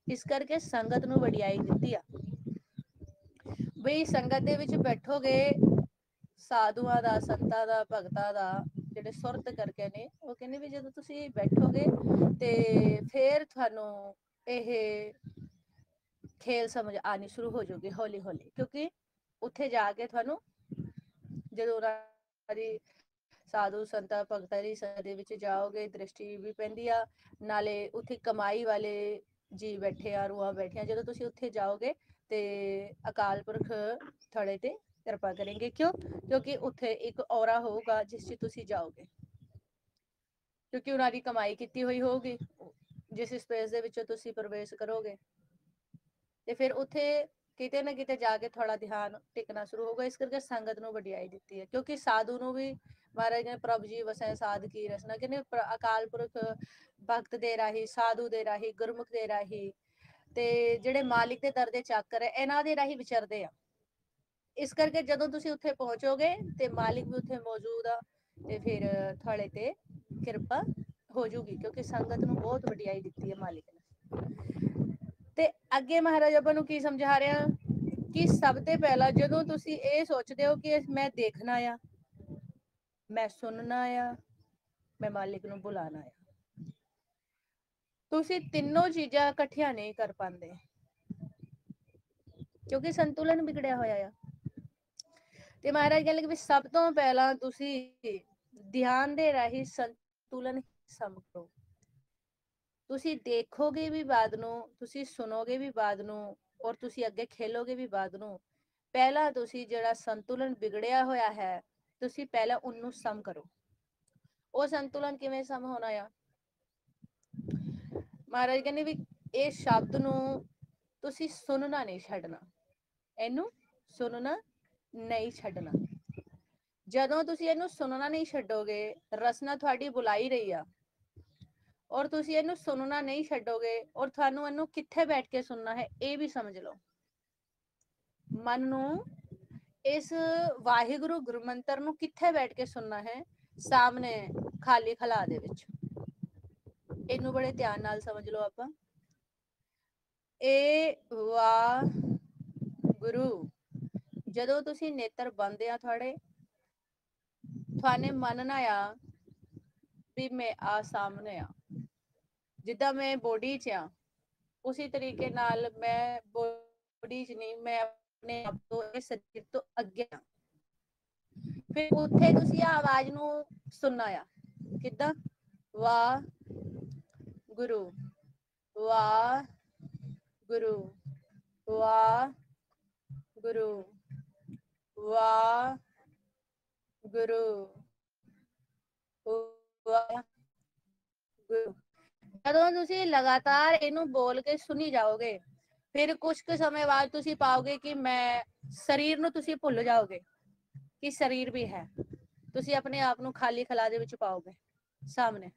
ਇਸ ਕਰਕੇ ਸੰਗਤ ਨੂੰ ਵਡਿਆਈ ਦਿੱਤੀ ਆ, ਬਈ ਸੰਗਤ ਦੇ ਵਿੱਚ ਬੈਠੋਗੇ, ਸਾਧੂਆਂ ਦਾ, ਸੰਤਾਂ ਦਾ, ਭਗਤਾਂ ਦਾ ਜਿਹੜੇ ਸੁਰਤ ਕਰਕੇ ਨੇ, ਉਹ ਕਹਿੰਦੇ ਵੀ ਜਦੋਂ ਤੁਸੀਂ ਬੈਠੋਗੇ ਤੇ ਫਿਰ ਤੁਹਾਨੂੰ ਇਹ ਖੇਲ ਸਮਝ ਆਣੀ ਸ਼ੁਰੂ ਹੋ ਜਾਊਗੀ ਹੌਲੀ ਹੌਲੀ। ਕਿਉਂਕਿ ਉੱਥੇ ਜਾ ਕੇ ਤੁਹਾਨੂੰ ਜਦੋਂ ਉਹਨਾਂ ਦੀ ਸਾਧੂ ਸੰਤਾਂ ਭਗਤਾਂ ਦੀ ਸੰਗਤ ਦੇ ਵਿੱਚ ਜਾਓਗੇ, ਦ੍ਰਿਸ਼ਟੀ ਵੀ ਪੈਂਦੀ ਆ, ਨਾਲੇ ਉੱਥੇ ਕਮਾਈ ਵਾਲੇ ਜੀ ਬੈਠੇ ਆ, ਰੂਹਾਂ ਬੈਠੀਆਂ, ਜਦੋਂ ਤੁਸੀਂ ਉੱਥੇ ਜਾਓਗੇ ਤੇ ਅਕਾਲ ਪੁਰਖ ਤੁਹਾਡੇ ਤੇ ਕਿਰਪਾ ਕਰਨਗੇ। ਕਿਉਂ? ਕਿਉਂਕਿ ਉੱਥੇ ਇੱਕ ਔਰਾ ਹੋਊਗਾ ਜਿਸ 'ਚ ਤੁਸੀਂ ਜਾਓਗੇ, ਕਿਉਂਕਿ ਉਹਨਾਂ ਦੀ ਕਮਾਈ ਕੀਤੀ ਹੋਈ ਹੋਊਗੀ ਜਿਸ ਸਪੇਸ ਦੇ ਵਿੱਚ ਤੁਸੀਂ ਪ੍ਰਵੇਸ਼ ਕਰੋਗੇ। ਤੇ ਫਿਰ ਉੱਥੇ ਕਿਤੇ ਨਾ ਕਿਤੇ ਜਾ ਕੇ ਥੋੜਾ ਧਿਆਨ ਟਿਕਣਾ ਸ਼ੁਰੂ ਹੋਗਾ। ਇਸ ਕਰਕੇ ਸੰਗਤ ਨੂੰ ਵਡਿਆਈ ਦਿੱਤੀ ਹੈ, ਕਿਉਂਕਿ ਸਾਧੂ ਨੂੰ ਵੀ ਮਹਾਰਾਜ ਨੇ ਪ੍ਰਭ ਜੀ ਵਸੈ ਸਾਧ ਕੀ ਰਸਨਾ, ਕਹਿੰਦੇ ਅਕਾਲ ਪੁਰਖ ਭਗਤ ਦੇ ਰਾਹੀਂ, ਸਾਧੂ ਦੇ ਰਾਹੀਂ, ਗੁਰਮੁਖ ਦੇ ਰਾਹੀਂ, ਤੇ ਜਿਹੜੇ ਮਾਲਿਕ ਦੇ ਦਰ ਦੇ ਚਾਕਰ ਹੈ, ਇਹਨਾਂ ਦੇ ਰਾਹੀਂ ਵਿਚਰਦੇ ਆ। ਇਸ ਕਰਕੇ ਜਦੋਂ ਤੁਸੀਂ ਉੱਥੇ ਪਹੁੰਚੋਗੇ ਤੇ ਮਾਲਿਕ ਵੀ ਉੱਥੇ ਮੌਜੂਦ ਆ, ਤੇ ਫਿਰ ਤੁਹਾਡੇ ਤੇ ਕਿਰਪਾ ਹੋ ਜੂਗੀ, ਕਿਉਂਕਿ ਸੰਗਤ ਨੂੰ ਬਹੁਤ ਵਡਿਆਈ ਦਿੱਤੀ ਹੈ ਮਾਲਿਕ ਨੇ। ਤੇ ਅੱਗੇ ਮਹਾਰਾਜ ਆਪਾਂ ਨੂੰ ਕੀ ਸਮਝਾ ਰਿਹਾ ਕਿ ਸਭ ਤੋਂ ਪਹਿਲਾਂ ਜਦੋਂ ਤੁਸੀਂ ਇਹ ਸੋਚਦੇ ਹੋ ਕਿ ਮੈਂ ਦੇਖਣਾ ਆ, ਮੈਂ ਸੁਣਨਾ ਆ, ਮੈਂ ਮਾਲਿਕ ਨੂੰ ਬੁਲਾਣਾ ਆ, ਤੁਸੀਂ ਤਿੰਨੋਂ ਚੀਜ਼ਾਂ ਇਕੱਠੀਆਂ ਨਹੀਂ ਕਰ ਪਾਉਂਦੇ, ਕਿਉਂਕਿ ਸੰਤੁਲਨ ਵਿਗੜਿਆ ਹੋਇਆ ਆ। ਤੇ ਮਹਾਰਾਜ ਕਹਿੰਦੇ ਕਿ ਸਭ ਤੋਂ ਪਹਿਲਾਂ ਤੁਸੀਂ ਧਿਆਨ ਦੇ ਰਾਹੀਂ ਸੰਤੁਲਨ ਸਮਝੋ। ਤੁਸੀਂ ਦੇਖੋਗੇ ਵੀ ਬਾਅਦ ਨੂੰ, ਤੁਸੀਂ ਸੁਣੋਗੇ ਵੀ ਬਾਅਦ ਨੂੰ, ਔਰ ਤੁਸੀਂ ਅੱਗੇ ਖੇਲੋਗੇ ਵੀ ਬਾਅਦ ਨੂੰ। ਪਹਿਲਾਂ ਤੁਸੀਂ ਜਿਹੜਾ ਸੰਤੁਲਨ ਵਿਗੜਿਆ ਹੋਇਆ ਹੈ, ਤੁਸੀਂ ਪਹਿਲਾਂ ਉਹਨੂੰ ਸਮ ਕਰੋ। ਉਹ ਸੰਤੁਲਨ ਕਿਵੇਂ ਸਮ ਹੋਣਾ ਆ? ਮਹਾਰਾਜ ਕਹਿੰਦੇ ਵੀ ਇਹ ਸ਼ਬਦ ਨੂੰ ਤੁਸੀਂ ਸੁਣਨਾ ਨਹੀਂ ਛੱਡਣਾ। ਇਹਨੂੰ ਸੁਣਨਾ ਨਹੀਂ ਛੱਡਣਾ। ਜਦੋਂ ਤੁਸੀਂ ਇਹਨੂੰ ਸੁਣਨਾ ਨਹੀਂ ਛੱਡੋਗੇ, ਰਸਨਾ ਤੁਹਾਡੀ ਬੁਲਾਈ ਰਹੀ ਆ, ਔਰ ਤੁਸੀਂ ਇਹਨੂੰ ਸੁਣਨਾ ਨਹੀਂ ਛੱਡੋਗੇ, ਔਰ ਤੁਹਾਨੂੰ ਇਹਨੂੰ ਕਿੱਥੇ ਬੈਠ ਕੇ ਸੁਣਨਾ ਹੈ ਇਹ ਵੀ ਸਮਝ ਲਓ। ਮਨ ਨੂੰ ਇਸ ਵਾਹਿਗੁਰੂ ਗੁਰਮੰਤਰ ਨੂੰ ਕਿੱਥੇ ਬੈਠ ਕੇ ਸੁਣਨਾ ਹੈ? ਸਾਹਮਣੇ ਖਾਲੀ ਖਲਾ ਦੇ ਵਿੱਚ। ਇਹਨੂੰ ਬੜੇ ਧਿਆਨ ਨਾਲ ਸਮਝ ਲਓ ਆਪਾਂ। ਇਹ ਵਾਹਿਗੁਰੂ, ਜਦੋਂ ਤੁਸੀਂ ਨੇਤਰ ਬੰਦ ਆ ਤੁਹਾਡੇ, ਤੁਹਾਨੇ ਮੰਨਣਾ ਆ ਵੀ ਮੈਂ ਆ ਸਾਹਮਣੇ ਆ। ਜਿੱਦਾਂ ਮੈਂ ਬੋਡੀ 'ਚ ਆ, ਉਸੇ ਤਰੀਕੇ ਨਾਲ ਮੈਂ ਬੋਡੀ 'ਚ ਨਹੀਂ, ਮੈਂ ਆਪਣੇ ਆਪ ਤੋਂ ਇਸ ਸਰੀਰ ਤੋਂ ਅੱਗੇ ਆ। ਫਿਰ ਉੱਥੇ ਤੁਸੀਂ ਆ ਆਵਾਜ਼ ਨੂੰ ਸੁਣਨਾ ਆ। ਕਿੱਦਾਂ? ਵਾਹਿਗੁਰੂ, ਵਾਹਿਗੁਰੂ, ਵਾਹਿਗੁਰੂ, ਵਾਹਿਗੁਰੂ, ਵਾਹਿਗੁਰੂ। ਜਦੋਂ ਤੁਸੀਂ ਲਗਾਤਾਰ ਇਹਨੂੰ ਬੋਲ ਕੇ ਸੁਣੀ ਜਾਓਗੇ, ਫਿਰ ਕੁਝ ਕੁ ਸਮੇਂ ਬਾਅਦ ਤੁਸੀਂ ਪਾਓਗੇ ਕਿ ਮੈਂ ਸਰੀਰ ਨੂੰ ਤੁਸੀਂ ਭੁੱਲ ਜਾਓਗੇ ਕਿ ਸਰੀਰ ਵੀ ਹੈ। ਤੁਸੀਂ ਆਪਣੇ ਆਪ ਨੂੰ ਖਾਲੀ ਖਲਾ ਦੇ ਵਿੱਚ ਪਾਓਗੇ ਸਾਹਮਣੇ।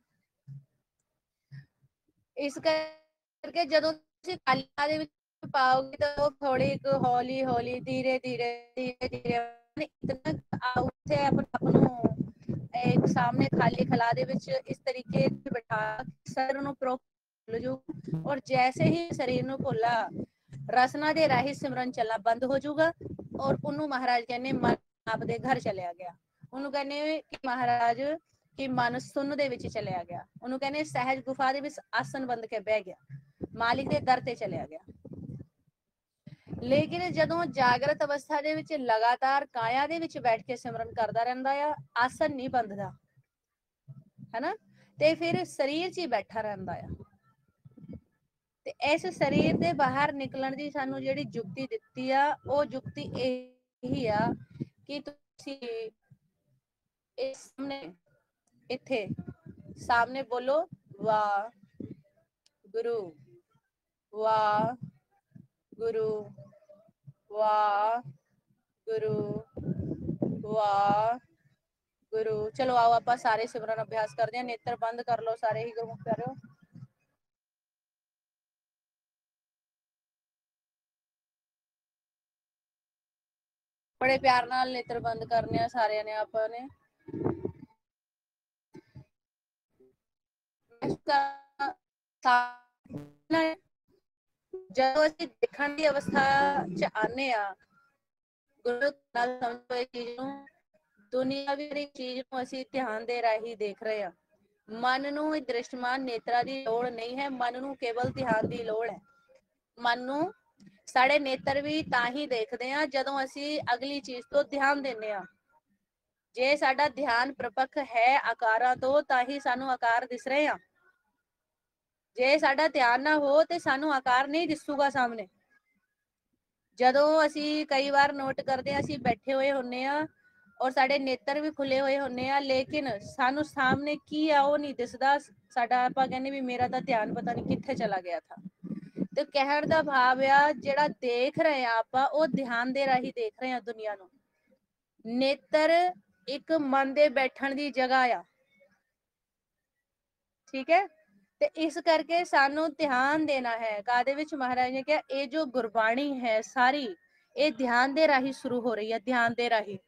ਇਸ ਕਰਕੇ ਜਦੋਂ ਤੁਸੀਂ ਖਾਲੀ ਖਲਾ ਦੇ ਵਿੱਚ ਪਾਓਗੇ ਤਾਂ ਉਹ ਥੋੜੀ ਹੌਲੀ ਹੌਲੀ ਧੀਰੇ ਧੀਰੇ ਧੀਰੇ ਧੀਰੇ इतना उठे अपन एक सामने खाली खला दे विच इस तरीके बिठा सर नु भुल जू। और जैसे ही शरीर नु भुला, रसना दे राही सिमरन चलना बंद हो जाऊगा और उन्होंने महाराज कहने मन आपदे घर चलिया गया। उन्होंने कहने कि महाराज कि मन सुन दे विच चलिया गया। उन्होंने कहने सहज गुफा दे विच आसन बंद के बह गया, मालिक दे दर ते चलिया गया। लेकिन जदों जागृत अवस्था दे विच लगातार काया दे विच बैठ के सिमरन करदा रहिंदा आ, आसन नहीं बंददा है ना, ते फिर शरीर च ही बैठा रहिंदा आ। ते इस शरीर दे बाहर निकलण दी सानू जिहड़ी जुक्ति दित्ती आ, ओ जुक्ति यही आ कि तुसी इस सामने इत्थे सामने बोलो वाहिगुरू, वाहिगुरू, वाहिगुरू, वाहिगुरू। चलो आओ आप सारे सिमरन अभ्यास करते हैं। नेत्र बंद कर लो सारे ही गुरमुख प्यारो। बड़े प्यार नाल नेत्र बंद करने सारे ने आपने। ਜਦੋਂ ਅਸੀਂ ਦੇਖਣ ਦੀ ਅਵਸਥਾ ਚ ਆਨੇ ਆ, ਗੁਰੂ ਨਾਲ ਸਮਝੋ ਇਹ ਚੀਜ਼ ਨੂੰ, ਦੁਨੀਆਵੀ ਚੀਜ਼ ਨੂੰ ਅਸੀਂ ਧਿਆਨ ਦੇ ਰਾਹੀਂ ਦੇਖ ਰਹੇ ਆ। ਮਨ ਨੂੰ ਦ੍ਰਿਸ਼ਟਮਾਨ ਨੇਤਰਾਂ ਦੀ ਲੋੜ ਨਹੀਂ ਹੈ, ਮਨ ਨੂੰ ਕੇਵਲ ਧਿਆਨ ਦੀ ਲੋੜ ਹੈ। ਮਨ ਨੂੰ ਸਾਡੇ ਨੇਤਰ ਵੀ ਤਾਂ ਹੀ ਦੇਖਦੇ ਆ ਜਦੋਂ ਅਸੀਂ ਅਗਲੀ ਚੀਜ਼ ਤੋਂ ਧਿਆਨ ਦਿੰਦੇ ਆ। ਜੇ ਸਾਡਾ ਧਿਆਨ ਪ੍ਰਪੱਕ ਹੈ ਆਕਾਰਾਂ ਤੋਂ, ਤਾਂ ਹੀ ਸਾਨੂੰ ਆਕਾਰ ਦਿਸ ਰਹੇ ਆ। ਜੇ ਸਾਡਾ ਧਿਆਨ ਨਾ ਹੋ ਤੇ ਸਾਨੂੰ ਆਕਾਰ ਨਹੀਂ ਦਿਸੂਗਾ ਸਾਹਮਣੇ। ਜਦੋਂ ਅਸੀਂ ਕਈ ਵਾਰ ਨੋਟ ਕਰਦੇ ਆ, ਅਸੀਂ ਬੈਠੇ ਹੋਏ ਹੁੰਨੇ ਆ ਔਰ ਸਾਡੇ ਨੇਤਰ ਵੀ ਖੁੱਲੇ ਹੋਏ ਹੁੰਨੇ ਆ, ਲੇਕਿਨ ਸਾਨੂੰ ਸਾਹਮਣੇ ਕੀ ਆ ਉਹ ਨਹੀਂ ਦਿਸਦਾ ਸਾਡਾ। ਆਪਾਂ ਕਹਿੰਦੇ ਵੀ ਮੇਰਾ ਤਾਂ ਧਿਆਨ ਪਤਾ ਨਹੀਂ ਕਿੱਥੇ ਚਲਾ ਗਿਆ ਥਾ। ਤੇ ਕਹਿਣ ਦਾ ਭਾਵ ਆ ਜਿਹੜਾ ਦੇਖ ਰਹੇ ਆ ਆਪਾਂ, ਉਹ ਧਿਆਨ ਦੇ ਰਾਹੀਂ ਦੇਖ ਰਹੇ ਆ ਦੁਨੀਆ ਨੂੰ। ਨੇਤਰ ਇੱਕ ਮਨ ਦੇ ਬੈਠਣ ਦੀ ਜਗ੍ਹਾ ਆ, ਠੀਕ ਹੈ। ਤੇ ਇਸ ਕਰਕੇ ਸਾਨੂੰ ਧਿਆਨ ਦੇਣਾ ਹੈ। ਕਾਦੇ ਵਿੱਚ ਮਹਾਰਾਜ ਨੇ ਕਿਹਾ ਇਹ ਜੋ ਗੁਰਬਾਣੀ ਹੈ ਸਾਰੀ, ਇਹ ध्यान ਦੇ ਰਾਹੀਂ शुरू हो रही है, ध्यान ਦੇ ਰਾਹੀਂ।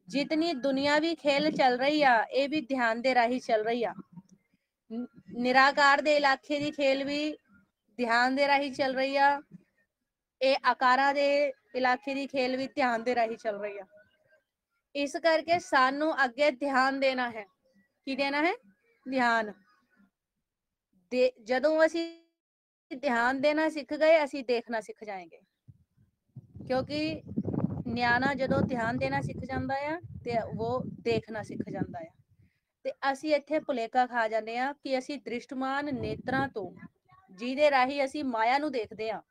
जितनी दुनियावी खेल चल रही आ, ये भी ध्यान दे राही चल रही आ। निराकार दे इलाके दी खेल भी ध्यान दे राही चल रही आ। ये आकारा दे इलाके दी खेल भी ध्यान दे राही चल रही आ। इस करके सानू अगे ध्यान देना है। की देना है? ध्यान। जदों असी ध्यान देना सीख गए, असी देखना सीख जाएंगे। क्योंकि ਨਿਆਣਾ ਜਦੋਂ ਧਿਆਨ ਦੇਣਾ ਸਿੱਖ ਜਾਂਦਾ ਆ ਤੇ ਉਹ ਦੇਖਣਾ ਸਿੱਖ ਜਾਂਦਾ ਆ। ਤੇ ਅਸੀਂ ਇੱਥੇ ਭੁਲੇਖਾ ਖਾ ਜਾਂਦੇ ਆ ਕਿ ਅਸੀਂ ਦ੍ਰਿਸ਼ਟਮਾਨ ਨੇਤਰਾਂ ਤੋਂ, ਜਿਹਦੇ ਰਾਹੀਂ ਅਸੀਂ ਮਾਇਆ ਨੂੰ ਦੇਖਦੇ ਆ,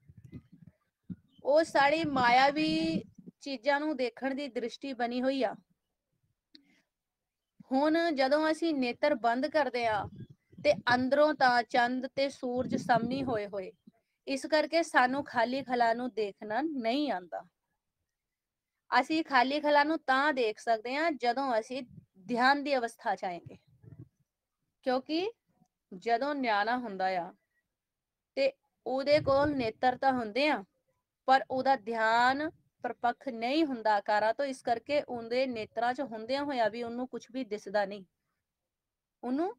ਉਹ ਸਾਡੀ ਮਾਇਆਵੀ ਚੀਜ਼ਾਂ ਨੂੰ ਦੇਖਣ ਦੀ ਦ੍ਰਿਸ਼ਟੀ ਬਣੀ ਹੋਈ ਆ। ਹੁਣ ਜਦੋਂ ਅਸੀਂ ਨੇਤਰ ਬੰਦ ਕਰਦੇ ਆ ਤੇ ਅੰਦਰੋਂ ਤਾਂ ਚੰਦ ਤੇ ਸੂਰਜ ਸਾਹਮਣੇ ਹੋਏ ਹੋਏ, ਇਸ ਕਰਕੇ ਸਾਨੂੰ ਖਾਲੀ ਖਲਾ ਨੂੰ ਦੇਖਣਾ ਨਹੀਂ ਆਉਂਦਾ। ਅਸੀਂ ਖਾਲੀ ਖਲਾ ਨੂੰ ਤਾਂ ਦੇਖ ਸਕਦੇ ਹਾਂ ਜਦੋਂ ਅਸੀਂ ਧਿਆਨ ਦੀ ਅਵਸਥਾ ਚ ਆਏਂਗੇ, ਕਿਉਂਕਿ ਜਦੋਂ ਨਿਆਣਾ ਹੁੰਦਾ ਆ ਤੇ ਉਹਦੇ ਕੋਲ ਨੇਤਰ ਤਾਂ ਹੁੰਦੇ ਆ, ਪਰ ਉਹਦਾ ਧਿਆਨ ਪਰਪੱਖ ਨਹੀਂ ਹੁੰਦਾ ਆਕਾਰਾਂ ਤੋਂ, ਇਸ ਕਰਕੇ ਉਹਦੇ ਨੇਤਰਾਂ ਚ ਹੁੰਦਿਆਂ ਹੋਇਆ ਵੀ ਉਹਨੂੰ ਕੁਝ ਵੀ ਦਿਸਦਾ ਨਹੀਂ, ਉਹਨੂੰ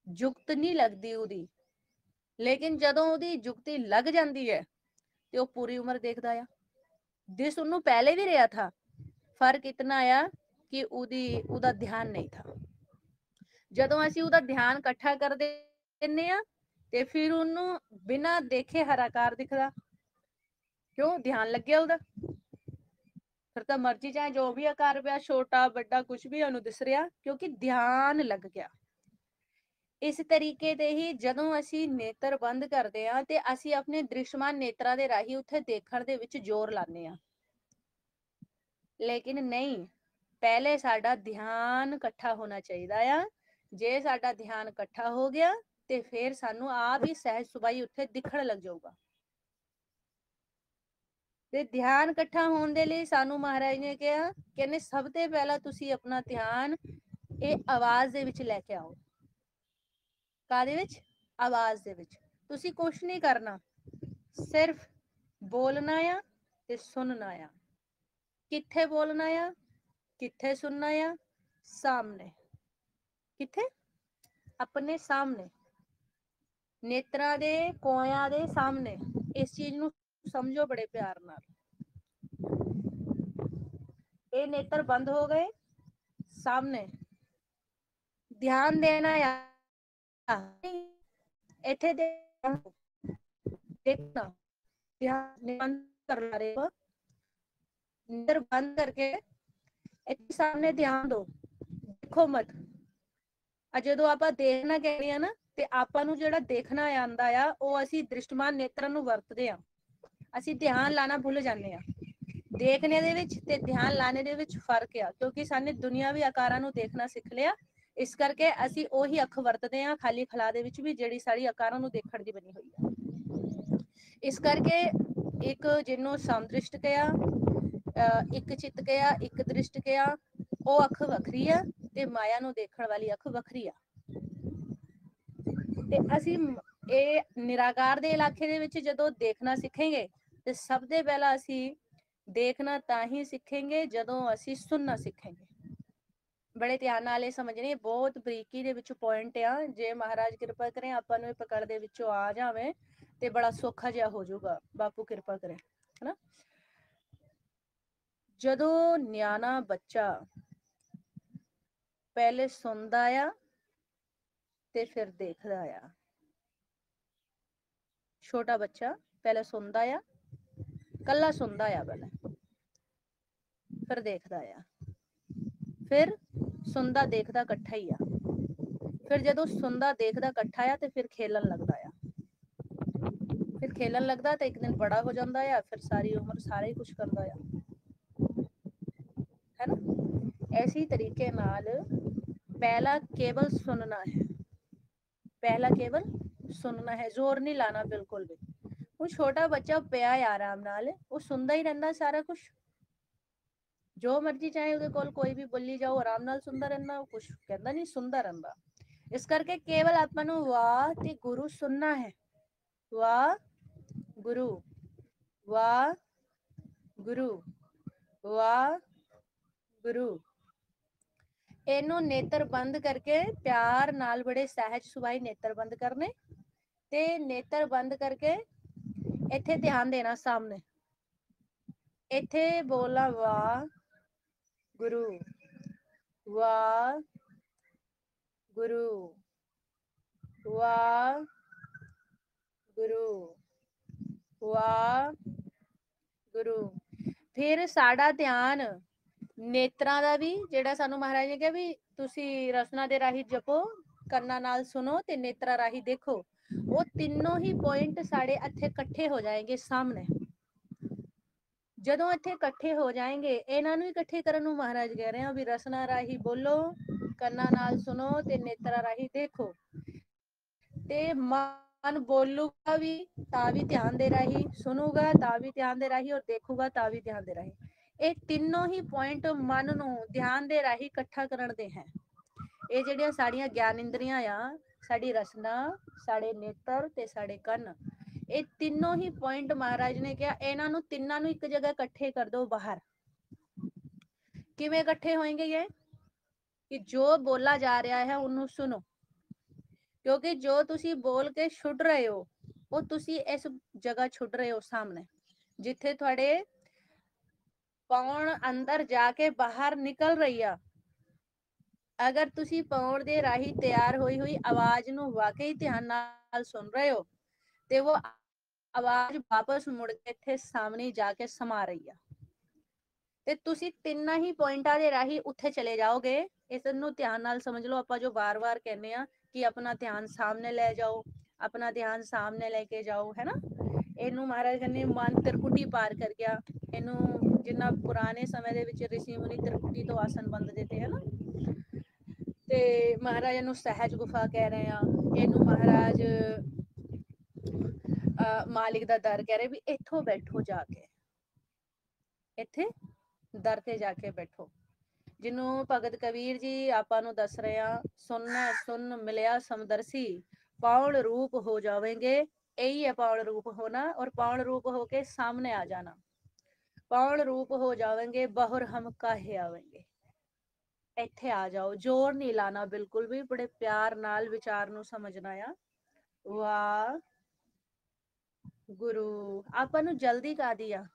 ਜੁਗਤ ਨਹੀਂ ਲੱਗਦੀ ਉਹਦੀ। ਲੇਕਿਨ ਜਦੋਂ ਉਹਦੀ ਜੁਗਤੀ ਲੱਗ ਜਾਂਦੀ ਹੈ ਤੇ ਉਹ ਪੂਰੀ ਉਮਰ ਦੇਖਦਾ ਆ। ਦਿਸ ਉਹਨੂੰ ਪਹਿਲੇ ਵੀ ਰਿਹਾ ਥਾ, ਫਰਕ ਇਤਨਾ ਆ ਕਿ ਉਹਦਾ ਧਿਆਨ ਨਹੀਂ ਥਾ। ਜਦੋਂ ਅਸੀਂ ਉਹਦਾ ਧਿਆਨ ਇਕੱਠਾ ਕਰ ਦਿੰਨੇ ਆ ਤੇ ਫਿਰ ਉਹਨੂੰ ਬਿਨਾਂ ਦੇਖੇ ਹਰ ਆਕਾਰ ਦਿਖਦਾ, ਕਿਉਂ? ਧਿਆਨ ਲੱਗਿਆ ਉਹਦਾ। ਫਿਰ ਤਾਂ ਮਰਜੀ ਚਾਹੇ ਜੋ ਵੀ ਆਕਾਰ ਪਿਆ, ਛੋਟਾ ਵੱਡਾ ਕੁਝ ਵੀ ਉਹਨੂੰ ਦਿਸ ਰਿਹਾ, ਕਿਉਂਕਿ ਧਿਆਨ ਲੱਗ ਗਿਆ। ਇਸ ਤਰੀਕੇ ਤੇ ਹੀ ਜਦੋਂ ਅਸੀਂ ਨੇਤਰ ਬੰਦ ਕਰਦੇ ਆ ਤੇ ਅਸੀਂ ਆਪਣੇ ਦ੍ਰਿਸ਼ਮਾਨ ਨੇਤਰਾਂ ਦੇ ਰਾਹੀਂ ਉੱਥੇ ਦੇਖਣ ਦੇ ਵਿੱਚ ਜ਼ੋਰ ਲਾਉਂਦੇ ਆ, ਲੇਕਿਨ ਨਹੀਂ, ਪਹਿਲੇ ਸਾਡਾ ਧਿਆਨ ਇਕੱਠਾ ਹੋਣਾ ਚਾਹੀਦਾ ਆ। ਜੇ ਸਾਡਾ ਧਿਆਨ ਇਕੱਠਾ ਹੋ ਗਿਆ ਤੇ ਫਿਰ ਸਾਨੂੰ ਆਪ ਹੀ ਸਹਿਜ ਸੁਭਾਈ ਉੱਥੇ ਦਿਖਣ ਲੱਗ ਜਾਊਗਾ। ਤੇ ਧਿਆਨ ਇਕੱਠਾ ਹੋਣ ਦੇ ਲਈ ਸਾਨੂੰ ਮਹਾਰਾਜ ਨੇ ਕਿਹਾ, ਕਹਿੰਦੇ ਸਭ ਤੋਂ ਪਹਿਲਾਂ ਤੁਸੀਂ ਆਪਣਾ ਧਿਆਨ ਇਹ ਆਵਾਜ਼ ਦੇ ਵਿੱਚ ਲੈ ਕੇ ਆਓ। ਕਾਹਦੇ ਵਿੱਚ? ਆਵਾਜ਼ ਦੇ ਵਿੱਚ। ਤੁਸੀਂ ਕੁਛ ਨਹੀਂ ਕਰਨਾ, ਸਿਰਫ ਬੋਲਣਾ ਆ ਤੇ ਸੁਣਨਾ ਆ। ਕਿੱਥੇ ਬੋਲਣਾ ਆ, ਕਿੱਥੇ ਸੁਣਨਾ ਆ? ਸਾਹਮਣੇ। ਕਿੱਥੇ? ਆਪਣੇ ਸਾਹਮਣੇ, ਨੇਤਰਾਂ ਦੇ ਕੋਇਆਂ ਦੇ ਸਾਹਮਣੇ। ਇਸ ਚੀਜ਼ ਨੂੰ ਸਮਝੋ ਬੜੇ ਪਿਆਰ ਨਾਲ। ਇਹ ਨੇਤਰ ਬੰਦ ਹੋ ਗਏ, ਸਾਹਮਣੇ ਧਿਆਨ ਦੇਣਾ ਆ। ਇੱਥੇ देखना, ध्यान बंद कर रहे हो, नजर बंद करके ਇੱਥੇ ਸਾਹਮਣੇ ਧਿਆਨ ਦਿਓ, ਦੇਖੋ ਮਤ। ਜਦੋਂ ਆਪਾਂ ਦੇਖਣਾ ਕਹਿੰਦੇ ਆ ਨਾ ਤੇ ਆਪਾਂ ਨੂੰ ਜਿਹੜਾ ਦੇਖਣਾ ਆਂਦਾ ਆ ਉਹ ਅਸੀਂ ਦ੍ਰਿਸ਼ਟਮਾਨ ਨੇਤਰਾਂ ਨੂੰ ਵਰਤਦੇ ਆ, ਅਸੀਂ ਧਿਆਨ ਲਾਣਾ ਭੁੱਲ ਜਾਂਦੇ ਆ। ਦੇਖਣੇ ਦੇ ਵਿੱਚ ਤੇ ਧਿਆਨ ਲਾਣੇ ਦੇ ਵਿੱਚ ਫਰਕ ਆ, ਕਿਉਂਕਿ ਸਾਨੇ ਦੁਨੀਆਵੀ ਆਕਾਰਾਂ ਨੂੰ ਦੇਖਣਾ ਸਿੱਖ ਲਿਆ, ਇਸ ਕਰਕੇ ਅਸੀਂ ਉਹੀ ਅੱਖ ਵਰਤਦੇ ਆ ਖਾਲੀ ਖਲਾ ਦੇ ਵਿੱਚ ਵੀ, ਜਿਹੜੀ ਸਾਡੀ ਆਕਾਰਾਂ ਨੂੰ ਦੇਖਣ ਦੀ ਬਣੀ ਹੋਈ ਆ। ਇਸ ਕਰਕੇ ਇੱਕ ਜਿਹਨੂੰ ਸਮਦ੍ਰਿਸ਼ਟ ਕਿਹਾ, ਇੱਕ ਚਿੱਤ ਕਿਹਾ, ਇੱਕ ਦ੍ਰਿਸ਼ਟ ਕਿਹਾ, ਉਹ ਅੱਖ ਵੱਖਰੀ ਆ ਤੇ ਮਾਇਆ ਨੂੰ ਦੇਖਣ ਵਾਲੀ ਅੱਖ ਵੱਖਰੀ ਆ। ਤੇ ਅਸੀਂ ਇਹ ਨਿਰਾਕਾਰ ਦੇ ਇਲਾਕੇ ਦੇ ਵਿੱਚ ਜਦੋਂ ਦੇਖਣਾ ਸਿੱਖਾਂਗੇ ਤੇ ਸਭ ਤੋਂ ਪਹਿਲਾਂ ਅਸੀਂ ਦੇਖਣਾ ਤਾਂ ਹੀ ਸਿੱਖਾਂਗੇ ਜਦੋਂ ਅਸੀਂ ਸੁਣਨਾ ਸਿੱਖਾਂਗੇ। ਬੜੇ ਧਿਆਨ ਨਾਲ ਇਹ ਸਮਝਣੇ, ਬਹੁਤ ਬਰੀਕੀ ਦੇ ਵਿੱਚ ਪੁਆਇੰਟ ਆ। ਜੇ ਮਹਾਰਾਜ ਕਿਰਪਾ ਕਰੇ ਆਪਾਂ ਨੂੰ ਇਹ ਪਕੜ ਦੇ ਵਿੱਚੋਂ ਆ ਜਾਵੇ ਤੇ ਬੜਾ ਸੌਖਾ ਜਿਹਾ ਹੋ ਜਾਊਗਾ, ਬਾਪੂ ਕਿਰਪਾ ਕਰੇ, ਹਨਾ। ਜਦੋਂ ਨਿਆਣਾ ਬੱਚਾ ਪਹਿਲੇ ਸੁਣਦਾ ਆ ਤੇ ਫਿਰ ਦੇਖਦਾ ਆ, ਛੋਟਾ ਬੱਚਾ ਪਹਿਲੇ ਸੁਣਦਾ ਆ, ਕੱਲਾ ਸੁਣਦਾ ਆ ਪਹਿਲੇ, ਫਿਰ ਦੇਖਦਾ ਆ, ਫਿਰ ਸੁਣਦਾ ਦੇਖਦਾ ਇਕੱਠਾ ਹੀ ਆ। ਫਿਰ ਜਦੋਂ ਸੁਣਦਾ ਦੇਖਦਾ ਇਕੱਠਾ ਆ ਤੇ ਫਿਰ ਖੇਲਣ ਲੱਗਦਾ ਆ, ਫਿਰ ਖੇਲਣ ਲੱਗਦਾ ਤੇ ਇੱਕ ਦਿਨ ਬੜਾ ਹੋ ਜਾਂਦਾ ਆ, ਫਿਰ ਸਾਰੀ ਉਮਰ ਸਾਰਾ ਹੀ ਕੁਝ ਕਰਦਾ ਆ, है ना। ऐसी तरीके नाल पहला केवल सुनना है, पहला केवल सुनना है, जोर नहीं लाना बिल्कुल भी। वो छोटा बच्चा पिया है आराम नाल, वो सुनता ही रहता सारा कुछ, जो मर्जी चाहे ਉਹਦੇ ਕੋਲ ਕੋਈ ਵੀ ਬੋਲੀ ਜਾਓ, ਆਰਾਮ ਨਾਲ ਸੁਣਦਾ ਰਹਿੰਦਾ, ਉਹ ਕੁਝ ਕਹਿੰਦਾ ਨਹੀਂ, ਸੁਣਦਾ ਰਹਿੰਦਾ। ਇਸ ਕਰਕੇ ਕੇਵਲ ਆਪਾਂ ਨੂੰ ਵਾਹ ਤੇ ਗੁਰੂ ਸੁਣਨਾ ਹੈ, ਵਾਹ ਗੁਰੂ, ਵਾਹ ਗੁਰੂ, ਵਾਹ ਗੁਰੂ। ਇਹਨੂੰ ਨੇਤਰ ਬੰਦ ਕਰਕੇ ਪਿਆਰ ਨਾਲ, ਬੜੇ ਸਹਿਜ ਸੁਭਾਈ ਨੇਤਰ ਬੰਦ ਕਰਨੇ ਤੇ ਨੇਤਰ ਬੰਦ ਕਰਕੇ ਇੱਥੇ ਧਿਆਨ ਦੇਣਾ ਸਾਹਮਣੇ। ਇੱਥੇ ਬੋਲਣਾ ਵਾਹ ਗੁਰੂ, ਵਾਹ ਗੁਰੂ, ਵਾਹ ਗੁਰੂ, ਵਾਹ ਗੁਰੂ। ਫਿਰ ਸਾਡਾ ਧਿਆਨ ਨੇਤਰਾਂ ਦਾ ਵੀ, ਜਿਹੜਾ ਸਾਨੂੰ ਮਹਾਰਾਜ ਨੇ ਕਿਹਾ ਵੀ ਤੁਸੀਂ ਰਸਨਾ ਦੇ ਰਾਹੀਂ ਜਪੋ, ਕੰਨਾਂ ਨਾਲ ਸੁਣੋ ਤੇ ਨੇਤਰਾਂ ਰਾਹੀਂ ਦੇਖੋ, ਉਹ ਤਿੰਨੋਂ ਹੀ ਪੁਆਇੰਟ ਸਾਡੇ ਇੱਥੇ ਇਕੱਠੇ ਹੋ ਜਾਣਗੇ ਸਾਹਮਣੇ। ਜਦੋਂ ਇੱਥੇ ਇਕੱਠੇ ਹੋ ਜਾਣਗੇ, ਇਹਨਾਂ ਨੂੰ ਇਕੱਠੇ ਕਰਨ ਨੂੰ ਮਹਾਰਾਜ ਕਹਿ ਰਹੇ ਆ ਵੀ ਰਸਨਾ ਰਾਹੀਂ ਬੋਲੋ, ਕੰਨਾਂ ਨਾਲ ਸੁਣੋ ਤੇ ਨੇਤਰਾਂ ਰਾਹੀਂ ਦੇਖੋ। ਤੇ ਮਨ ਬੋਲੂਗਾ ਵੀ ਤਾਂ ਵੀ ਧਿਆਨ ਦੇ ਰਾਹੀਂ, ਸੁਣੂਗਾ ਤਾਂ ਵੀ ਧਿਆਨ ਦੇ ਰਾਹੀਂ, ਔਰ ਦੇਖੂਗਾ ਤਾਂ ਵੀ ਧਿਆਨ ਦੇ ਰਾਹੀਂ। ਇਹ ਤਿੰਨੋਂ ਹੀ ਪੁਆਇੰਟ ਮਨ ਨੂੰ ਧਿਆਨ ਦੇ ਰਾਹੀਂ ਇਕੱਠਾ ਕਰਨ ਦੇ ਹੈ। ਇਹ ਜਿਹੜੀਆਂ ਸਾਡੀਆਂ ਗਿਆਨ ਇੰਦਰੀਆਂ ਆ, ਸਾਡੀ ਰਸਨਾ, ਸਾਡੇ ਨੇਤਰ ਤੇ ਸਾਡੇ ਕੰਨ, ਇਹ ਤਿੰਨੋਂ ਹੀ ਪੁਆਇੰਟ ਮਹਾਰਾਜ ਨੇ ਕਿਹਾ ਇਹਨਾਂ ਨੂੰ ਤਿੰਨਾਂ ਨੂੰ ਇੱਕ ਜਗ੍ਹਾ ਇਕੱਠੇ ਕਰ ਦੋ ਬਾਹਰ। ਕਿਵੇਂ ਇਕੱਠੇ ਹੋਣਗੇ ਇਹ? ਕਿ ਜੋ ਬੋਲਾ ਜਾ ਰਿਹਾ ਹੈ ਉਹਨੂੰ ਸੁਣੋ, ਕਿਉਂਕਿ ਜੋ ਤੁਸੀਂ ਬੋਲ ਕੇ ਛੁੱਟ ਰਹੇ ਹੋ ਉਹ ਤੁਸੀਂ ਇਸ ਜਗ੍ਹਾ ਛੁੱਟ ਰਹੇ ਹੋ ਸਾਹਮਣੇ, ਜਿੱਥੇ ਤੁਹਾਡੇ ਪੌਣ ਅੰਦਰ ਜਾ ਕੇ ਬਾਹਰ ਨਿਕਲ ਰਹੀ ਆ। ਅਗਰ ਤੁਸੀਂ ਪੌਣ ਦੇ ਰਾਹੀਂ ਤਿਆਰ ਹੋਈ ਹੋਈ ਆਵਾਜ਼ ਨੂੰ ਵਾਕਈ ਧਿਆਨ ਨਾਲ ਸੁਣ ਰਹੇ ਹੋ ਤੇ ਉਹ ਆਵਾਜ਼ ਵਾਪਸ ਮੁੜ ਕੇ ਇੱਥੇ ਸਾਹਮਣੇ ਜਾ ਕੇ ਸਮਾ ਰਹੀ ਆ, ਤੇ ਤੁਸੀਂ ਤਿੰਨਾਂ ਹੀ ਪੁਆਇੰਟਾਂ ਦੇ ਰਾਹੀਂ ਉੱਥੇ ਚਲੇ ਜਾਓਗੇ। ਇਸ ਨੂੰ ਧਿਆਨ ਨਾਲ ਸਮਝ ਲਓ। ਆਪਾਂ ਜੋ ਵਾਰ-ਵਾਰ ਕਹਿੰਦੇ ਆ ਕਿ ਆਪਣਾ ਧਿਆਨ ਸਾਹਮਣੇ ਲੈ ਜਾਓ, ਆਪਣਾ ਧਿਆਨ ਸਾਹਮਣੇ ਲੈ ਕੇ ਜਾਓ, ਹੈ ਨਾ। ਇਹਨੂੰ ਮਹਾਰਾਜ ਕਹਿੰਦੇ ਮਨ ਤਿਰਕੁਟੀ ਪਾਰ ਕਰ ਗਿਆ। ਇਹਨੂੰ ਜਿੰਨਾ ਪੁਰਾਣੇ ਸਮੇਂ ਦੇ ਵਿੱਚ ਰਿਸ਼ੀ ਮੁਨੀ ਤਿਰਕੁਟੀ ਤੋਂ ਆਸਨ ਬੰਦਦੇ ਤੇ, ਹੈ ਨਾ, ਤੇ ਮਹਾਰਾਜ ਇਹਨੂੰ ਸਹਿਜ ਗੁਫਾ ਕਹਿ ਰਹੇ ਆ। ਇਹਨੂੰ ਮਹਾਰਾਜ ਮਾਲਿਕ ਦਾ ਦਰ ਕਹਿ ਰਹੇ ਵੀ ਇੱਥੋਂ ਬੈਠੋ ਜਾ ਕੇ, ਇੱਥੇ ਦਰ ਤੇ ਜਾ ਕੇ ਬੈਠੋ, ਜਿਹਨੂੰ ਭਗਤ ਕਬੀਰ ਜੀ ਆਪਾਂ ਨੂੰ ਦੱਸ ਰਹੇ ਆ, ਸੁਣਨਾ ਸੁਣ ਮਿਲਿਆ ਸਮਦਰਸੀ, ਪੌਣ ਰੂਪ ਹੋ ਜਾਵੇਂਗੇ। यही है पौण रूप होना, और पौण रूप होके सामने आ जाना। पौण रूप हो जावेंगे बहुर हम काहे आवेंगे। ਇੱਥੇ ਆ ਜਾਓ, ਜ਼ੋਰ ਨਹੀਂ ਲਾਣਾ ਬਿਲਕੁਲ ਵੀ, ਬੜੇ ਪਿਆਰ ਨਾਲ ਵਿਚਾਰ ਨੂੰ ਸਮਝਣਾ ਆ। ਵਾਹ ਗੁਰੂ, ਆਪਾਂ ਨੂੰ ਜਲਦੀ ਕਾਦੀ ਆ?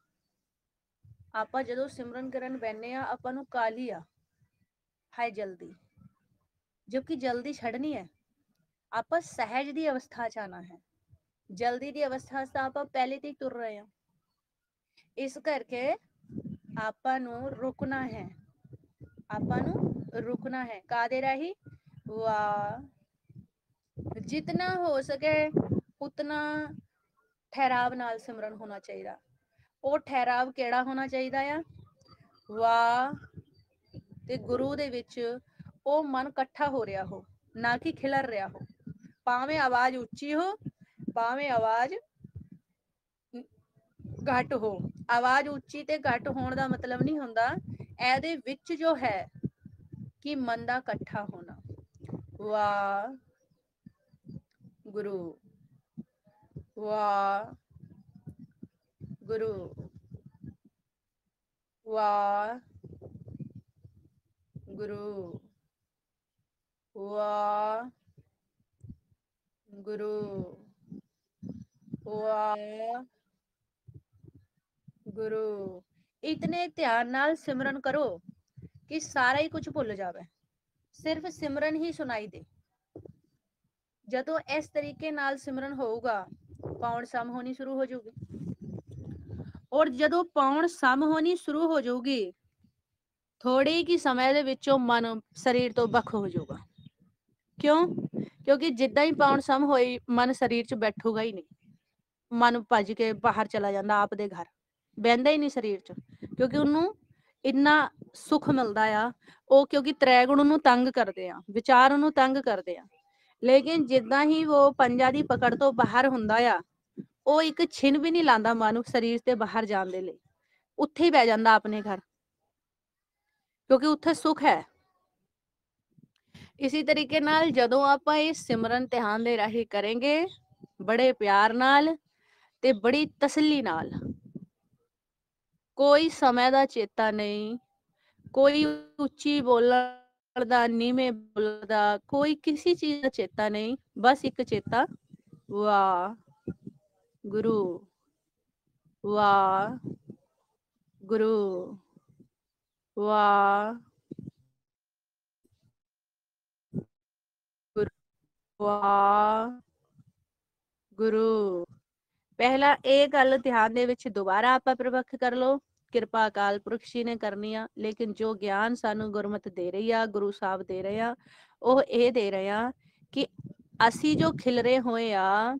ਆਪਾਂ ਜਦੋਂ ਸਿਮਰਨ ਕਰਨ ਬੈਠੇ ਆ ਆਪਾਂ ਨੂੰ ਕਾਲੀ ਆ ਹਾਏ ਜਲਦੀ, ਜਦਕਿ ਜਲਦੀ ਛੱਡਣੀ ਹੈ। ਆਪਾਂ ਸਹਿਜ ਦੀ ਅਵਸਥਾ ਚ ਆਣਾ ਹੈ। ਜਲਦੀ ਦੀ ਅਵਸਥਾ ਤਾਂ ਆਪਾਂ ਪਹਿਲੇ ਤੇ ਹੀ ਤੁਰ ਰਹੇ ਹਾਂ। ਇਸ ਕਰਕੇ ਆਪਾਂ ਨੂੰ ਰੁਕਣਾ ਹੈ, ਆਪਾਂ ਨੂੰ ਰੁਕਣਾ ਹੈ। ਕਾਦੇ ਰਾਹੀਂ? ਵਾਹ, ਜਿਤਨਾ ਹੋ ਸਕੇ ਉਤਨਾ ਠਹਿਰਾਵ ਨਾਲ ਸਿਮਰਨ ਹੋਣਾ ਚਾਹੀਦਾ। ਉਹ ਠਹਿਰਾਵ ਕਿਹੜਾ ਹੋਣਾ ਚਾਹੀਦਾ ਆ? ਵਾਹ ਤੇ ਗੁਰੂ ਦੇ ਵਿੱਚ ਉਹ ਮਨ ਇਕੱਠਾ ਹੋ ਰਿਹਾ ਹੋ, ਨਾ ਕਿ ਖਿਲਰ ਰਿਹਾ ਹੋ। ਭਾਵੇਂ ਆਵਾਜ਼ ਉੱਚੀ ਹੋ, ਭਾਵੇਂ ਆਵਾਜ਼ ਘੱਟ ਹੋ। ਆਵਾਜ਼ ਉੱਚੀ ਤੇ ਘੱਟ ਹੋਣ ਦਾ ਮਤਲਬ ਨਹੀਂ ਹੁੰਦਾ, ਇਹਦੇ ਵਿੱਚ ਜੋ ਹੈ ਕਿ ਮਨ ਦਾ ਇਕੱਠਾ ਹੋਣਾ। ਵਾਹ ਗੁਰੂ, ਵਾਹ ਗੁਰੂ, ਵਾਹ ਗੁਰੂ, ਵਾਹ ਗੁਰੂ, ਵਾਹ ਗੁਰੂ। ਇਤਨੇ ਧਿਆਨ ਨਾਲ ਸਿਮਰਨ ਕਰੋ ਕਿ ਸਾਰਾ ਹੀ ਕੁਝ ਭੁੱਲ ਜਾਵੇ, ਸਿਰਫ ਸਿਮਰਨ ਹੀ ਸੁਣਾਈ ਦੇ। ਜਦੋਂ ਇਸ ਤਰੀਕੇ ਨਾਲ ਸਿਮਰਨ ਹੋਊਗਾ, ਪੌਣ ਸਮ ਹੋਣੀ ਸ਼ੁਰੂ ਹੋ ਜਾਊਗੀ, ਔਰ ਜਦੋਂ ਪੌਣ ਸਮ ਹੋਣੀ ਸ਼ੁਰੂ ਹੋ ਜਾਊਗੀ, ਥੋੜੇ ਹੀ ਸਮੇਂ ਦੇ ਵਿੱਚੋਂ ਮਨ ਸਰੀਰ ਤੋਂ ਵੱਖ ਹੋ ਜਾਊਗਾ। ਕਿਉਂ? ਕਿਉਂਕਿ ਜਿੱਦਾਂ ਹੀ ਪੌਣ ਸਮ ਹੋਈ ਮਨ ਸਰੀਰ 'ਚ ਬੈਠੂਗਾ ਹੀ ਨਹੀਂ। ਮਨ ਭੱਜ ਕੇ ਬਾਹਰ ਚਲਾ ਜਾਂਦਾ, ਆਪ ਦੇ ਘਰ ਬਹਿੰਦਾ ਹੀ ਨਹੀਂ ਸਰੀਰ 'ਚ, ਕਿਉਂਕਿ ਉਹਨੂੰ ਇੰਨਾ ਸੁੱਖ ਮਿਲਦਾ ਆ। ਉਹ ਕਿਉਂਕਿ ਤ੍ਰੈਗੁਣ ਉਹਨੂੰ ਤੰਗ ਕਰਦੇ ਆ, ਵਿਚਾਰ ਉਹਨੂੰ ਤੰਗ ਕਰਦੇ ਆ। ਲੇਕਿਨ ਜਿੱਦਾਂ ਹੀ ਉਹ ਪੰਜਾਂ ਦੀ ਪਕੜ ਤੋਂ ਬਾਹਰ ਹੁੰਦਾ ਆ, ਉਹ ਇੱਕ ਛਿਨ ਵੀ ਨਹੀਂ ਲਾਉਂਦਾ ਮਨ ਸਰੀਰ ਤੇ ਬਾਹਰ ਜਾਣ ਦੇ ਲਈ, ਉੱਥੇ ਹੀ ਬਹਿ ਜਾਂਦਾ ਆਪਣੇ ਘਰ, ਕਿਉਂਕਿ ਉੱਥੇ ਸੁੱਖ ਹੈ। ਇਸੇ ਤਰੀਕੇ ਨਾਲ ਜਦੋਂ ਆਪਾਂ ਇਹ ਸਿਮਰਨ ਧਿਆਨ ਦੇ ਰਾਹੀਂ ਕਰਾਂਗੇ, ਬੜੇ ਪਿਆਰ ਨਾਲ ਤੇ ਬੜੀ ਤਸੱਲੀ ਨਾਲ, ਕੋਈ ਸਮੇਂ ਦਾ ਚੇਤਾ ਨਹੀਂ, ਕੋਈ ਉੱਚੀ ਬੋਲਣ ਦਾ, ਨੀਵੇਂ ਬੋਲਣ ਦਾ, ਕੋਈ ਕਿਸੇ ਚੀਜ਼ ਦਾ ਚੇਤਾ ਨਹੀਂ, ਬਸ ਇੱਕ ਚੇਤਾ, ਵਾਹ ਗੁਰੂ, ਵਾਹ ਗੁਰੂ, ਵਾਹ ਗੁਰੂ, ਵਾਹ ਗੁਰੂ। ਪਹਿਲਾ ਇਹ ਗੱਲ ਧਿਆਨ ਦੇ ਵਿੱਚ ਦੁਬਾਰਾ ਆਪਾਂ ਪ੍ਰਵੱਖ ਕਰ ਲਓ। ਕਿਰਪਾ ਅਕਾਲ ਪੁਰਖ ਜੀ ਨੇ ਕਰਨੀ ਆ, ਲੇਕਿਨ ਜੋ ਗਿਆਨ ਸਾਨੂੰ ਗੁਰਮਤਿ ਦੇ ਰਹੀ ਆ, ਗੁਰੂ ਸਾਹਿਬ ਦੇ ਰਹੇ ਆ, ਉਹ ਇਹ ਦੇ ਰਹੇ ਆ ਕਿ ਅਸੀਂ ਜੋ ਖਿਲਰੇ ਹੋਏ ਆ,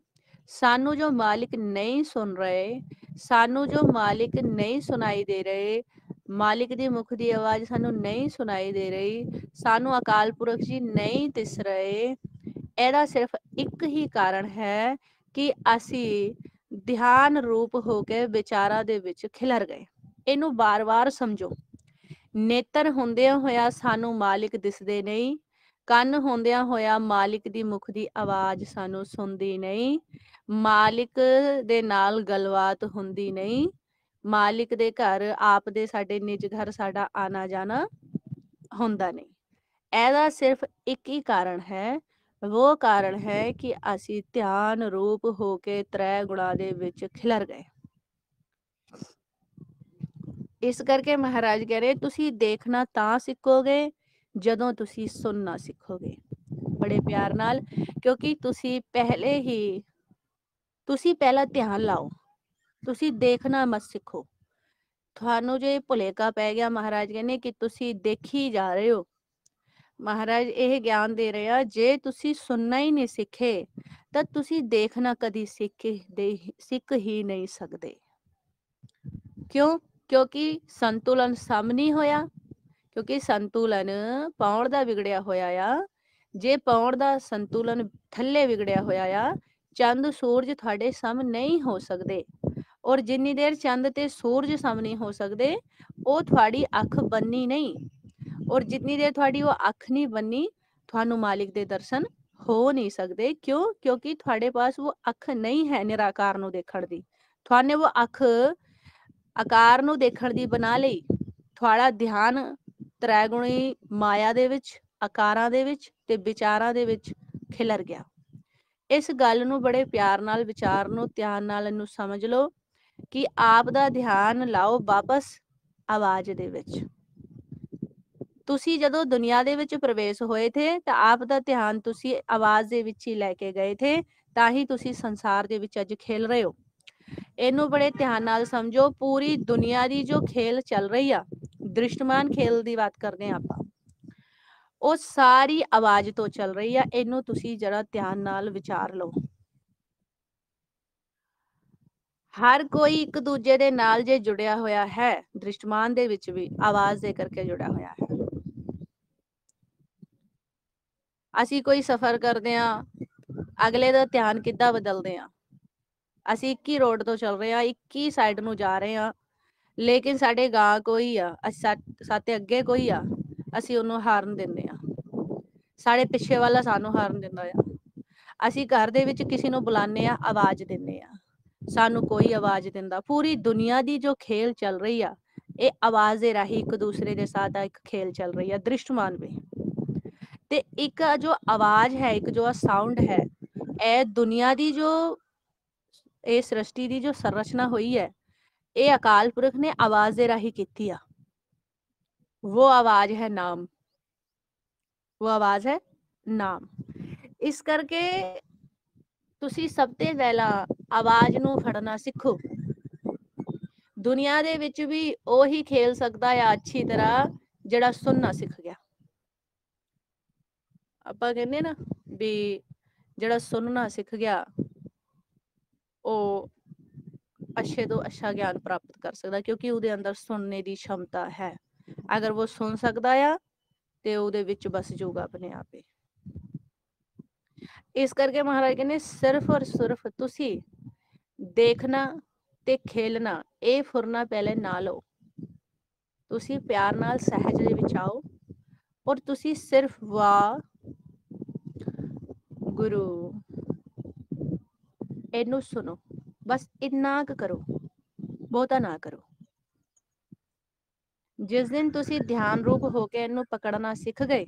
ਸਾਨੂੰ ਜੋ ਮਾਲਿਕ ਨਹੀਂ ਸੁਣ ਰਹੇ, ਸਾਨੂੰ ਜੋ ਮਾਲਿਕ ਨਹੀਂ ਸੁਣਾਈ ਦੇ ਰਹੇ, ਮਾਲਿਕ ਦੀ ਮੁਖ ਦੀ ਆਵਾਜ਼ ਸਾਨੂੰ ਨਹੀਂ ਸੁਣਾਈ ਦੇ ਰਹੀ, ਸਾਨੂੰ ਅਕਾਲ ਪੁਰਖ ਜੀ ਨਹੀਂ ਦਿਸ ਰਹੇ, ਇਹਦਾ ਸਿਰਫ ਇੱਕ ਹੀ ਕਾਰਨ ਹੈ ਕਿ ਅਸੀਂ ਧਿਆਨ ਰੂਪ ਹੋ ਕੇ ਵਿਚਾਰਾਂ ਦੇ ਵਿੱਚ ਖਿਲਰ ਗਏ। ਇਹਨੂੰ ਬਾਰ-ਬਾਰ ਸਮਝੋ। ਨੇਤਰ ਹੁੰਦਿਆਂ ਹੋਇਆ ਸਾਨੂੰ ਮਾਲਿਕ ਦਿਸਦੇ ਨਹੀਂ, ਕੰਨ ਹੁੰਦਿਆਂ ਹੋਇਆ ਮਾਲਿਕ ਦੀ ਮੁਖ ਦੀ ਆਵਾਜ਼ ਸਾਨੂੰ ਸੁਣਦੀ ਨਹੀਂ, ਮਾਲਿਕ ਦੇ ਨਾਲ ਗੱਲਬਾਤ ਹੁੰਦੀ ਨਹੀਂ, ਮਾਲਿਕ ਦੇ ਘਰ ਆਪ ਦੇ ਸਾਡੇ ਨਿਜ ਘਰ ਸਾਡਾ ਆਣਾ ਜਾਣਾ ਹੁੰਦਾ ਨਹੀਂ। ਇਹਦਾ ਸਿਰਫ ਇੱਕ ਹੀ ਕਾਰਨ ਹੈ, ਉਹ ਕਾਰਨ ਹੈ ਕਿ ਅਸੀਂ ਧਿਆਨ ਰੂਪ ਹੋ ਕੇ ਤ੍ਰੈ ਗੁਣਾ ਦੇ ਵਿੱਚ ਖਿਲਰ ਗਏ। ਇਸ ਕਰਕੇ ਮਹਾਰਾਜ ਕਹਿ ਰਹੇ ਤੁਸੀਂ ਦੇਖਣਾ ਤਾਂ ਸਿੱਖੋਗੇ ਜਦੋਂ ਤੁਸੀਂ ਸੁਣਨਾ ਸਿੱਖੋਗੇ, ਬੜੇ ਪਿਆਰ ਨਾਲ, ਕਿਉਂਕਿ ਤੁਸੀਂ ਪਹਿਲਾਂ ਧਿਆਨ ਲਾਓ, ਤੁਸੀਂ ਦੇਖਣਾ ਮਤ ਸਿੱਖੋ। ਤੁਹਾਨੂੰ ਜੇ ਭੁਲੇਖਾ ਪੈ ਗਿਆ, ਮਹਾਰਾਜ ਕਹਿੰਦੇ ਕਿ ਤੁਸੀਂ ਦੇਖੀ ਜਾ ਰਹੇ ਹੋ, ਮਹਾਰਾਜ ਇਹ ਗਿਆਨ ਦੇ ਰਹੇ ਆ ਜੇ ਤੁਸੀਂ ਸੁਣਨਾ ਹੀ ਨਹੀਂ ਸਿੱਖੇ ਤਾਂ ਤੁਸੀਂ ਦੇਖਣਾ ਕਦੀ ਸਿੱਖ ਹੀ ਨਹੀਂ ਸਕਦੇ। ਕਿਉਂ? ਕਿਉਂਕਿ ਸੰਤੁਲਨ ਸਮ ਨਹੀਂ ਹੋਇਆ, ਕਿਉਂਕਿ ਸੰਤੁਲਨ ਪਾਉਣ ਦਾ ਵਿਗੜਿਆ ਹੋਇਆ ਆ। ਜੇ ਪਾਉਣ ਦਾ ਸੰਤੁਲਨ ਥੱਲੇ ਵਿਗੜਿਆ ਹੋਇਆ ਆ, ਚੰਦ ਸੂਰਜ ਤੁਹਾਡੇ ਸਮ ਨਹੀਂ ਹੋ ਸਕਦੇ, ਔਰ ਜਿੰਨੀ ਦੇਰ ਚੰਦ ਤੇ ਸੂਰਜ ਸਮ ਨਹੀਂ ਹੋ ਸਕਦੇ ਉਹ ਤੁਹਾਡੀ ਅੱਖ ਬੰਨੀ ਨਹੀਂ, ਔਰ ਜਿੰਨੀ ਦੇਰ ਤੁਹਾਡੀ ਉਹ ਅੱਖ ਨਹੀਂ ਬੰਨੀ ਤੁਹਾਨੂੰ ਮਾਲਿਕ ਦੇ ਦਰਸ਼ਨ ਹੋ ਨਹੀਂ ਸਕਦੇ। ਕਿਉਂ? ਕਿਉਂਕਿ ਤੁਹਾਡੇ ਪਾਸ ਉਹ ਅੱਖ ਨਹੀਂ ਹੈ ਨਿਰਾਕਾਰ ਨੂੰ ਦੇਖਣ ਦੀ, ਤੁਹਾਨੇ ਉਹ ਅੱਖ ਆਕਾਰ ਨੂੰ ਦੇਖਣ ਦੀ ਬਣਾ ਲਈ। ਤੁਹਾਡਾ ਧਿਆਨ ਤ੍ਰੈਗੁਣੀ ਮਾਇਆ ਦੇ ਵਿੱਚ, ਆਕਾਰਾਂ ਦੇ ਵਿੱਚ ਤੇ ਵਿਚਾਰਾਂ ਦੇ ਵਿੱਚ ਖਿਲਰ ਗਿਆ। ਇਸ ਗੱਲ ਨੂੰ ਬੜੇ ਪਿਆਰ ਨਾਲ, ਵਿਚਾਰ ਨੂੰ ਧਿਆਨ ਨਾਲ ਇਹਨੂੰ ਸਮਝ ਲਓ ਕਿ ਆਪ ਦਾ ਧਿਆਨ ਲਾਓ ਵਾਪਸ ਆਵਾਜ਼ ਦੇ ਵਿੱਚ। ਤੁਸੀਂ ਜਦੋਂ ਦੁਨੀਆ ਦੇ ਵਿੱਚ ਪ੍ਰਵੇਸ਼ ਹੋਏ ਥੇ ਤਾਂ ਆਪ ਦਾ ਧਿਆਨ ਤੁਸੀਂ ਆਵਾਜ਼ ਦੇ ਵਿੱਚ ਹੀ ਲੈ ਕੇ ਗਏ ਥੇ, ਤਾਂ ਹੀ ਤੁਸੀਂ ਸੰਸਾਰ ਦੇ ਵਿੱਚ ਅੱਜ ਖੇਲ ਰਹੇ ਹੋ। ਇਹਨੂੰ ਬੜੇ ਧਿਆਨ ਨਾਲ ਸਮਝੋ। ਪੂਰੀ ਦੁਨੀਆ ਦੀ ਜੋ ਖੇਲ ਚੱਲ ਰਹੀ ਆ, ਦ੍ਰਿਸ਼ਟਮਾਨ ਖੇਲ ਦੀ ਬਾਤ ਕਰਦੇ ਆ ਆਪਾਂ, ਉਹ ਸਾਰੀ ਆਵਾਜ਼ ਤੋਂ ਚੱਲ ਰਹੀ ਆ। ਇਹਨੂੰ ਤੁਸੀਂ ਜਰਾ ਧਿਆਨ ਨਾਲ ਵਿਚਾਰ ਲਓ। ਹਰ ਕੋਈ ਇੱਕ ਦੂਜੇ ਦੇ ਨਾਲ ਜੇ ਜੁੜਿਆ ਹੋਇਆ ਹੈ, ਦ੍ਰਿਸ਼ਟਮਾਨ ਦੇ ਵਿੱਚ ਵੀ ਆਵਾਜ਼ ਦੇ ਕਰਕੇ ਜੁੜਿਆ ਹੋਇਆ ਹੈ। ਅਸੀਂ ਕੋਈ ਸਫ਼ਰ ਕਰਦੇ ਆ, ਅਗਲੇ ਦਾ ਧਿਆਨ ਕਿੱਦਾਂ ਬਦਲਦੇ ਆ। ਅਸੀਂ ਇੱਕ ਹੀ ਰੋਡ ਤੋਂ ਚੱਲ ਰਹੇ ਆ, ਇੱਕ ਹੀ ਸਾਈਡ ਨੂੰ ਜਾ ਰਹੇ ਆ, ਲੇਕਿਨ ਸਾਡੇ ਗਾਂ ਕੋਈ ਆ, ਸਾਡੇ ਅੱਗੇ ਕੋਈ ਆ, ਅਸੀਂ ਉਹਨੂੰ ਹਾਰਨ ਦਿੰਦੇ ਆ, ਸਾਡੇ ਪਿੱਛੇ ਵਾਲਾ ਸਾਨੂੰ ਹਾਰਨ ਦਿੰਦਾ ਆ। ਅਸੀਂ ਘਰ ਦੇ ਵਿੱਚ ਕਿਸੇ ਨੂੰ ਬੁਲਾਉਂਦੇ ਆ, ਆਵਾਜ਼ ਦਿੰਦੇ ਆ, ਸਾਨੂੰ ਕੋਈ ਆਵਾਜ਼ ਦਿੰਦਾ। ਪੂਰੀ ਦੁਨੀਆ ਦੀ ਜੋ ਖੇਲ ਚੱਲ ਰਹੀ ਆ, ਇਹ ਆਵਾਜ਼ ਦੇ ਰਾਹੀਂ ਇੱਕ ਦੂਸਰੇ ਦੇ ਸਾਥ ਇੱਕ ਖੇਲ ਚੱਲ ਰਹੀ ਆ, ਦ੍ਰਿਸ਼ਟਮਾਨ ਵੀ। ਤੇ ਇੱਕ ਜੋ ਆਵਾਜ਼ ਹੈ, ਇੱਕ ਜੋ ਸਾਊਂਡ ਹੈ, ਇਹ ਦੁਨੀਆ ਦੀ ਜੋ ਇਹ ਸ੍ਰਿਸ਼ਟੀ ਦੀ ਜੋ ਸੰਰਚਨਾ ਹੋਈ ਹੈ, ਇਹ ਅਕਾਲ ਪੁਰਖ ਨੇ ਆਵਾਜ਼ ਦੇ ਰਾਹੀਂ ਕੀਤੀ ਆ। वो आवाज है नाम, वो आवाज है नाम। ਇਸ ਕਰਕੇ ਤੁਸੀਂ ਸਭ ਤੋਂ ਪਹਿਲਾਂ ਆਵਾਜ਼ ਨੂੰ ਫੜਨਾ ਸਿੱਖੋ। ਦੁਨੀਆ ਦੇ ਵਿੱਚ ਵੀ ਉਹੀ ਖੇਲ ਸਕਦਾ ਆ ਅੱਛੀ ਤਰ੍ਹਾਂ ਜਿਹੜਾ ਸੁਣਨਾ ਸਿੱਖ ਗਿਆ। ਆਪਾਂ ਕਹਿੰਦੇ ਨਾ ਵੀ ਜਿਹੜਾ ਸੁਣਨਾ ਸਿੱਖ ਗਿਆ ਉਹ ਅੱਛੇ ਤੋਂ ਅੱਛਾ ਗਿਆਨ ਪ੍ਰਾਪਤ ਕਰ ਸਕਦਾ, ਕਿਉਂਕਿ ਉਹਦੇ ਅੰਦਰ ਸੁਣਨੇ ਦੀ क्षमता ਹੈ। ਅਗਰ ਉਹ ਸੁਣ ਸਕਦਾ ਆ ਤੇ ਉਹਦੇ ਵਿੱਚ ਬਸ ਜਾਊਗਾ ਆਪਣੇ ਆਪ ਹੀ। ਇਸ ਕਰਕੇ ਮਹਾਰਾਜ ਕਹਿੰਦੇ ਸਿਰਫ ਔਰ ਸਿਰਫ ਤੁਸੀਂ ਦੇਖਣਾ ਤੇ ਖੇਲਣਾ, ਇਹ ਫੁਰਨਾ ਪਹਿਲੇ ਨਾ ਲਓ। ਤੁਸੀਂ ਪਿਆਰ ਨਾਲ ਸਹਿਜ ਦੇ ਵਿੱਚ ਆਓ ਔਰ ਤੁਸੀਂ ਸਿਰਫ ਵਾਹ ਗੁਰੂ ਇਹਨੂੰ ਸੁਣੋ, ਬਸ ਇੰਨਾ ਕੁ ਕਰੋ, ਬਹੁਤਾ ਨਾ ਕਰੋ। ਜਿਸ ਦਿਨ ਤੁਸੀਂ ਧਿਆਨ ਰੂਪ ਹੋ ਕੇ ਇਹਨੂੰ ਪਕੜਨਾ ਸਿੱਖ ਗਏ,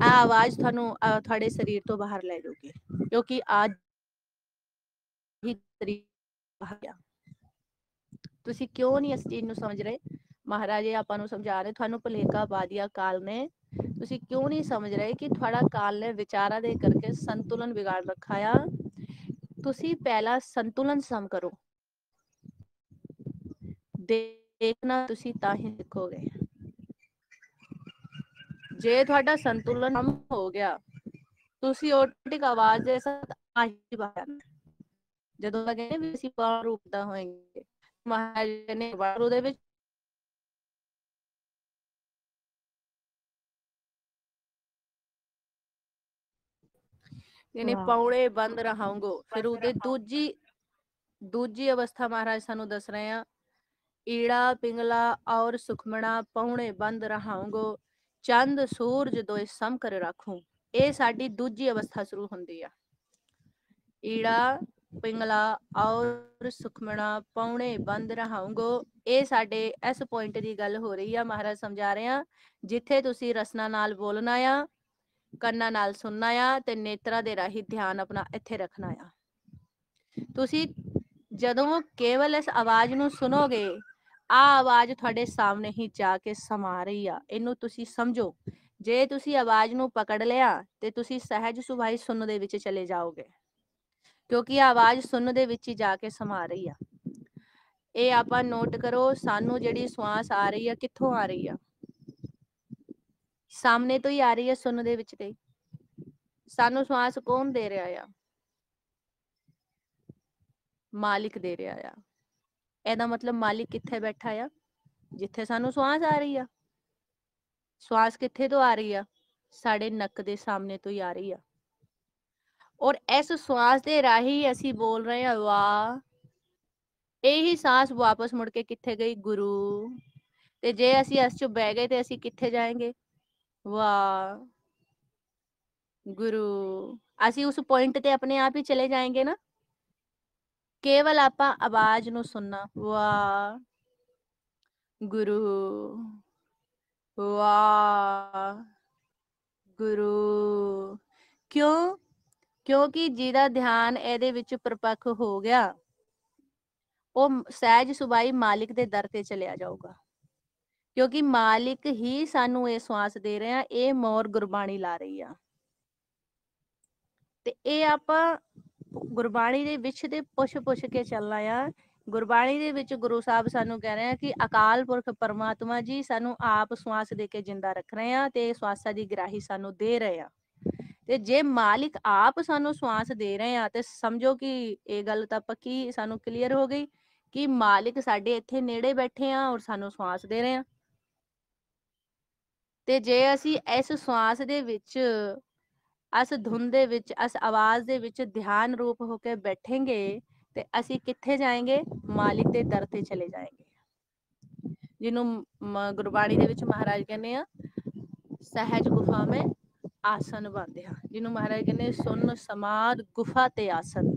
ਆ ਆਵਾਜ਼ ਤੁਹਾਨੂੰ ਤੁਹਾਡੇ ਸਰੀਰ ਤੋਂ ਬਾਹਰ ਲੈ ਜਾਊਗੀ, ਕਿਉਂਕਿ ਅੱਜ ਹੀ ਤੁਸੀਂ ਕਿਉਂ ਨਹੀਂ ਇਸ ਚੀਜ਼ ਨੂੰ ਸਮਝ ਰਹੇ? ਮਹਾਰਾਜ ਆਪਾਂ ਨੂੰ ਸਮਝਾ ਰਹੇ, ਤੁਹਾਨੂੰ ਭੁਲੇਖਾ ਪਾ ਦਿਆ ਕਾਲ ਨੇ। ਤੁਸੀਂ ਕਿਉਂ ਨਹੀਂ ਸਮਝ ਰਹੇ ਕਿ ਤੁਹਾਡਾ ਕਾਲ ਨੇ ਵਿਚਾਰਾਂ ਦੇ ਕਰਕੇ ਸੰਤੁਲਨ ਵਿਗਾੜ ਰੱਖਾ ਆ। ਤੁਸੀਂ ਪਹਿਲਾਂ ਸੰਤੁਲਨ ਸਮ ਕਰੋ, ਦੇਖਣਾ ਤੁਸੀਂ ਤਾਂ ਹੀ ਸਿੱਖੋਗੇ। ਜੇ ਤੁਹਾਡਾ ਸੰਤੁਲਨ ਸਮ ਹੋ ਗਿਆ, ਤੁਸੀਂ ਆਟੋਮੈਟਿਕ ਆਵਾਜ਼ ਦੇ ਸਾਥ ਆ ਹੀ ਜਾਣਾ। ਜਦੋਂ ਮੈਂ ਕਹਿੰਦੇ ਵੀ ਅਸੀਂ ਬਾਹਰ ਰੂਪ ਦਾ ਹੋਏਗੇ, ਮਹਾਰਾਜ ਨੇ ਬਾਹਰ ਉਹਦੇ ਵਿੱਚ ਯਾਨੀ ਪੌੜੇ ਬੰਦ ਰਹਾਂਗੋ। ਫਿਰ ਉਹਦੇ ਦੂਜੀ ਅਵਸਥਾ ਮਹਾਰਾਜ ਸਾਨੂੰ ਦੱਸ ਰਹੇ ਆ ईड़ा पिंगला और सुखमना पहुणे बंद रहाऊंगो, चंद सूरज दोए सम कर राखूं। ਇਹ ਸਾਡੀ ਦੂਜੀ ਅਵਸਥਾ ਸ਼ੁਰੂ ਹੁੰਦੀ ਆ। ਈੜਾ ਪਿੰਗਲਾ ਔਰ ਸੁਖਮਣਾ ਪੌਣੇ ਬੰਦ ਰਹਾਉਂਗੋ, ਇਹ ਸਾਡੇ ਇਸ ਪੁਆਇੰਟ ਦੀ ਗੱਲ ਹੋ ਰਹੀ ਆ। ਮਹਾਰਾਜ ਸਮਝਾ ਰਹੇ ਆ ਜਿੱਥੇ ਤੁਸੀਂ ਰਸਨਾ ਨਾਲ ਬੋਲਣਾ ਆ, ਕੰਨਾਂ ਨਾਲ ਸੁਣਨਾ ਆ ਤੇ ਨੇਤਰਾਂ ਦੇ ਰਾਹੀਂ ਧਿਆਨ ਆਪਣਾ ਇੱਥੇ ਰੱਖਣਾ ਆ। ਤੁਸੀਂ ਜਦੋਂ ਕੇਵਲ ਇਸ ਆਵਾਜ਼ ਨੂੰ ਸੁਣੋਗੇ, ਆ ਆਵਾਜ਼ ਤੁਹਾਡੇ ਸਾਹਮਣੇ ਹੀ ਜਾ ਕੇ ਸਮਾ ਰਹੀ ਆ। ਇਹਨੂੰ ਤੁਸੀਂ ਸਮਝੋ। ਜੇ ਤੁਸੀਂ ਆਵਾਜ਼ ਨੂੰ ਪਕੜ ਲਿਆ ਤੇ ਤੁਸੀਂ ਸਹਿਜ ਸੁਭਾਈ ਸੁਣਨ ਦੇ ਵਿੱਚ ਚਲੇ ਜਾਓਗੇ, ਕਿਉਂਕਿ ਆਵਾਜ਼ ਸੁਣਨ ਦੇ ਵਿੱਚ ਹੀ ਜਾ ਕੇ ਸਮਾ ਰਹੀ ਆ। ਇਹ ਆਪਾਂ ਨੋਟ ਕਰੋ, ਸਾਨੂੰ ਜਿਹੜੀ ਸਵਾਸ ਆ ਰਹੀ ਆ ਕਿੱਥੋਂ ਆ ਰਹੀ ਆ? ਸਾਹਮਣੇ ਤੋਂ ਹੀ ਆ ਰਹੀ ਹੈ ਸੁਣਨ ਦੇ ਵਿੱਚ। ਤੇ ਸਾਨੂੰ ਸਵਾਸ ਕੌਣ ਦੇ ਰਿਹਾ ਆ? ਮਾਲਿਕ ਦੇ ਰਿਹਾ ਆ। ਇਹਦਾ ਮਤਲਬ ਮਾਲਿਕ ਕਿੱਥੇ ਬੈਠਾ ਆ? ਜਿੱਥੇ ਸਾਨੂੰ ਸਵਾਸ ਆ ਰਹੀ ਆ। ਸਵਾਸ ਕਿੱਥੇ ਤੋਂ ਆ ਰਹੀ ਆ? ਸਾਡੇ ਨੱਕ ਦੇ ਸਾਹਮਣੇ ਤੋਂ ਹੀ ਆ ਰਹੀ ਆ। ਔਰ ਇਸ ਸਵਾਸ ਦੇ ਰਾਹੀਂ ਅਸੀਂ ਬੋਲ ਰਹੇ ਹਾਂ ਵਾਹ। ਇਹੀ ਸਾਹ ਵਾਪਸ ਮੁੜ ਕੇ ਕਿੱਥੇ ਗਈ? ਗੁਰੂ। ਤੇ ਜੇ ਅਸੀਂ ਇਸ ਚ ਬਹਿ ਗਏ ਤੇ ਅਸੀਂ ਕਿੱਥੇ ਜਾਏਂਗੇ? ਵਾਹ ਗੁਰੂ। ਅਸੀਂ ਉਸ ਪੁਆਇੰਟ ਤੇ ਆਪਣੇ ਆਪ ਹੀ ਚਲੇ ਜਾਏਂਗੇ ਨਾ। ਕੇਵਲ ਆਪਾਂ ਆਵਾਜ਼ ਨੂੰ ਸੁਣਨਾ, ਵਾਹ ਗੁਰੂ, ਵਾਹ ਗੁਰੂ। ਕਿਉਂ? ਕਿਉਂਕਿ ਜਿਹਦਾ ਧਿਆਨ ਇਹਦੇ ਵਿੱਚ ਪ੍ਰਪੱਖ ਹੋ ਗਿਆ, ਉਹ ਸਹਿਜ ਸੁਭਾਈ ਮਾਲਿਕ ਦੇ ਦਰ ਤੇ ਚਲਿਆ ਜਾਊਗਾ। ਕਿਉਂਕਿ ਮਾਲਿਕ ਹੀ ਸਾਨੂੰ ਇਹ ਸਵਾਸ ਦੇ ਰਿਹਾ। ਇਹ ਮੋਰ ਗੁਰਬਾਣੀ ਲਾ ਰਹੀ ਆ। ਤੇ ਇਹ ਆਪਾਂ ਗੁਰਬਾਣੀ ਦੇ ਵਿੱਚ ਤੇ ਪੁੱਛ ਕੇ ਚੱਲਣਾ ਆ। ਗੁਰਬਾਣੀ ਦੇ ਵਿੱਚ ਗੁਰੂ ਸਾਹਿਬ ਸਾਨੂੰ ਕਹਿ ਰਹੇ ਆ ਕਿ ਅਕਾਲ ਪੁਰਖ ਪਰਮਾਤਮਾ ਜੀ ਸਾਨੂੰ ਆਪ ਸਵਾਸ ਦੇ ਕੇ ਜਿੰਦਾ ਰੱਖ ਰਹੇ ਆ ਤੇ ਸਵਾਸਾਂ ਦੀ ਗ੍ਰਾਹੀ ਸਾਨੂੰ ਦੇ ਰਹੇ ਆ। ਤੇ ਜੇ ਮਾਲਿਕ ਆਪ ਸਾਨੂੰ ਸਵਾਸ ਦੇ ਰਹੇ ਆ ਤੇ ਸਮਝੋ ਕਿ ਇਹ ਗੱਲ ਤਾਂ ਪੱਕੀ ਸਾਨੂੰ ਕਲੀਅਰ ਹੋ ਗਈ ਕਿ ਮਾਲਿਕ ਸਾਡੇ ਇੱਥੇ ਨੇੜੇ ਬੈਠੇ ਆ ਔਰ ਸਾਨੂੰ ਸਵਾਸ ਦੇ ਰਹੇ ਆ। ਤੇ ਜੇ ਅਸੀਂ ਇਸ ਸਵਾਸ ਦੇ ਵਿੱਚ, ਇਸ ਧੁਨ ਦੇ ਵਿੱਚ, ਇਸ ਆਵਾਜ਼ ਦੇ ਵਿੱਚ ਧਿਆਨ ਰੂਪ ਹੋ ਕੇ ਬੈਠेंगे ਤੇ ਅਸੀਂ ਕਿੱਥੇ ਜਾਏंगे? ਮਾਲਿਕ ਦੇ ਦਰ ਤੇ ਚਲੇ ਜਾਏंगे। ਜਿਹਨੂੰ ਗੁਰਬਾਣੀ ਦੇ ਵਿੱਚ ਮਹਾਰਾਜ ਕਹਿੰਦੇ ਆ ਸਹਿਜ ਗੁਫਾ ਮੈਂ ਆਸਨ ਬਾਂਧਿਆ। ਜਿਹਨੂੰ ਮਹਾਰਾਜ ਕਹਿੰਦੇ ਸੁਨ ਸਮਾਦ ਗੁਫਾ ਤੇ ਆਸਨ।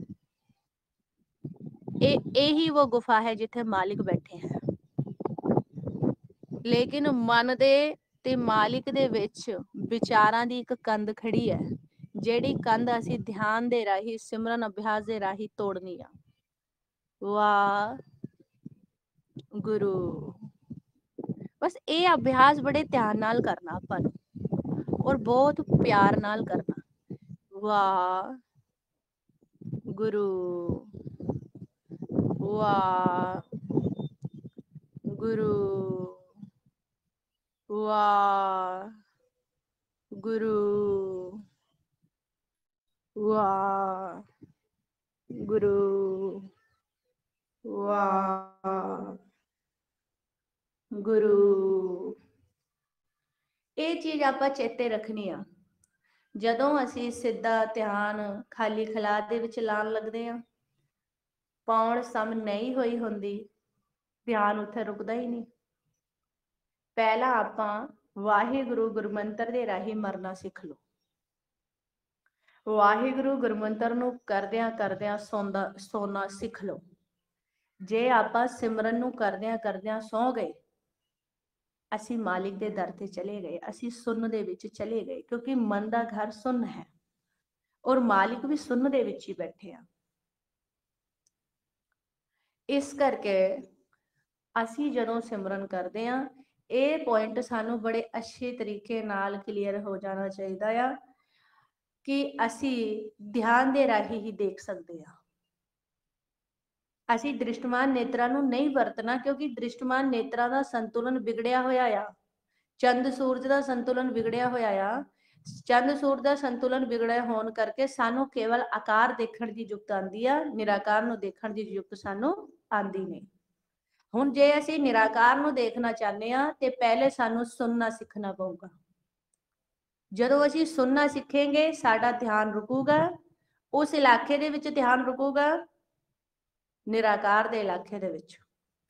ਇਹੀ ਉਹ ਗੁਫਾ ਹੈ ਜਿੱਥੇ ਮਾਲਿਕ ਬੈਠੇ ਹੈ। ਲੇਕਿਨ ਮਨ ਦੇ ਤੇ ਮਾਲਿਕ ਦੇ ਵਿੱਚ ਵਿਚਾਰਾਂ ਦੀ ਇੱਕ ਕੰਧ ਖੜੀ ਹੈ, ਜਿਹੜੀ ਕੰਧ ਅਸੀਂ ਧਿਆਨ ਦੇ ਰਾਹੀਂ, ਸਿਮਰਨ ਅਭਿਆਸ ਦੇ ਰਾਹੀਂ ਤੋੜਨੀ ਆ। ਵਾਹ ਗੁਰੂ। ਬਸ ਇਹ ਅਭਿਆਸ ਬੜੇ ਧਿਆਨ ਨਾਲ ਕਰਨਾ ਆਪਾਂ ਨੂੰ ਔਰ ਬਹੁਤ ਪਿਆਰ ਨਾਲ ਕਰਨਾ। ਵਾਹ ਗੁਰੂ, ਵਾਹ ਗੁਰੂ, ਵਾਹ ਗੁਰੂ, ਵਾਹ ਗੁਰੂ, ਵਾਹ ਗੁਰੂ। ਇਹ ਚੀਜ਼ ਆਪਾਂ ਚੇਤੇ ਰੱਖਣੀ ਆ। ਜਦੋਂ ਅਸੀਂ ਸਿੱਧਾ ਧਿਆਨ ਖਾਲੀ ਖਲਾ ਦੇ ਵਿੱਚ ਲਾਣ ਲੱਗਦੇ ਆ, ਪੌਣ ਸਮ ਨਹੀਂ ਹੋਈ ਹੁੰਦੀ, ਧਿਆਨ ਉੱਥੇ ਰੁਕਦਾ ਹੀ ਨਹੀਂ। ਪਹਿਲਾਂ ਆਪਾਂ ਵਾਹਿਗੁਰੂ ਗੁਰਮੰਤਰ ਦੇ ਰਾਹੀਂ ਮਰਨਾ ਸਿੱਖ ਲਓ। ਵਾਹਿਗੁਰੂ ਗੁਰਮੰਤਰ ਨੂੰ ਕਰਦਿਆਂ ਕਰਦਿਆਂ ਸੋਨਾ ਸਿੱਖ ਲਓ। ਜੇ ਆਪਾਂ ਸਿਮਰਨ ਨੂੰ ਕਰਦਿਆਂ ਸੌ ਗਏ, ਅਸੀਂ ਮਾਲਿਕ ਦੇ ਦਰ ਤੇ ਚਲੇ ਗਏ, ਅਸੀਂ ਸੁੰਨ ਦੇ ਵਿੱਚ ਚਲੇ ਗਏ। ਕਿਉਂਕਿ ਮਨ ਦਾ ਘਰ ਸੁੰਨ ਹੈ ਔਰ ਮਾਲਿਕ ਵੀ ਸੁੰਨ ਦੇ ਵਿੱਚ ਹੀ ਬੈਠੇ ਆ। ਇਸ ਕਰਕੇ ਅਸੀਂ ਜਦੋਂ ਸਿਮਰਨ ਕਰਦੇ ਆ, ਇਹ ਪੁਆਇੰਟ ਸਾਨੂੰ ਬੜੇ ਅੱਛੇ ਤਰੀਕੇ ਨਾਲ ਕਲੀਅਰ ਹੋ ਜਾਣਾ ਚਾਹੀਦਾ ਆ ਕਿ ਅਸੀਂ ਧਿਆਨ ਦੇ ਰਾਹੀਂ ਹੀ ਦੇਖ ਸਕਦੇ ਆ। ਅਸੀਂ ਦ੍ਰਿਸ਼ਟਮਾਨ ਨੇਤਰਾਂ ਨੂੰ ਨਹੀਂ ਵਰਤਣਾ, ਕਿਉਂਕਿ ਦ੍ਰਿਸ਼ਟਮਾਨ ਨੇਤਰਾਂ ਦਾ ਸੰਤੁਲਨ ਵਿਗੜਿਆ ਹੋਇਆ ਆ। ਚੰਦ ਸੂਰਜ ਦਾ ਸੰਤੁਲਨ ਵਿਗੜਿਆ ਹੋਇਆ ਆ। ਚੰਦ ਸੂਰਜ ਦਾ ਸੰਤੁਲਨ ਵਿਗੜਿਆ ਹੋਣ ਕਰਕੇ ਸਾਨੂੰ ਕੇਵਲ ਆਕਾਰ ਦੇਖਣ ਦੀ ਯੁਕਤ ਆਂਦੀ ਆ, ਨਿਰਾਕਾਰ ਨੂੰ ਦੇਖਣ ਦੀ ਯੁਕਤ ਸਾਨੂੰ ਆਂਦੀ ਨਹੀਂ। ਹੁਣ ਜੇ ਅਸੀਂ ਨਿਰਾਕਾਰ ਨੂੰ ਦੇਖਣਾ ਚਾਹੁੰਦੇ ਆ ਤੇ ਪਹਿਲੇ ਸਾਨੂੰ ਸੁਣਨਾ ਸਿੱਖਣਾ ਪਊਗਾ। ਜਦੋਂ ਅਸੀਂ ਸੁਣਨਾ ਸਿੱਖਾਂਗੇ, ਸਾਡਾ ਧਿਆਨ ਰੁਕੂਗਾ, ਉਸ ਇਲਾਕੇ ਦੇ ਵਿੱਚ ਧਿਆਨ ਰੁਕੂਗਾ, ਨਿਰਾਕਾਰ ਦੇ ਇਲਾਕੇ ਦੇ ਵਿੱਚ।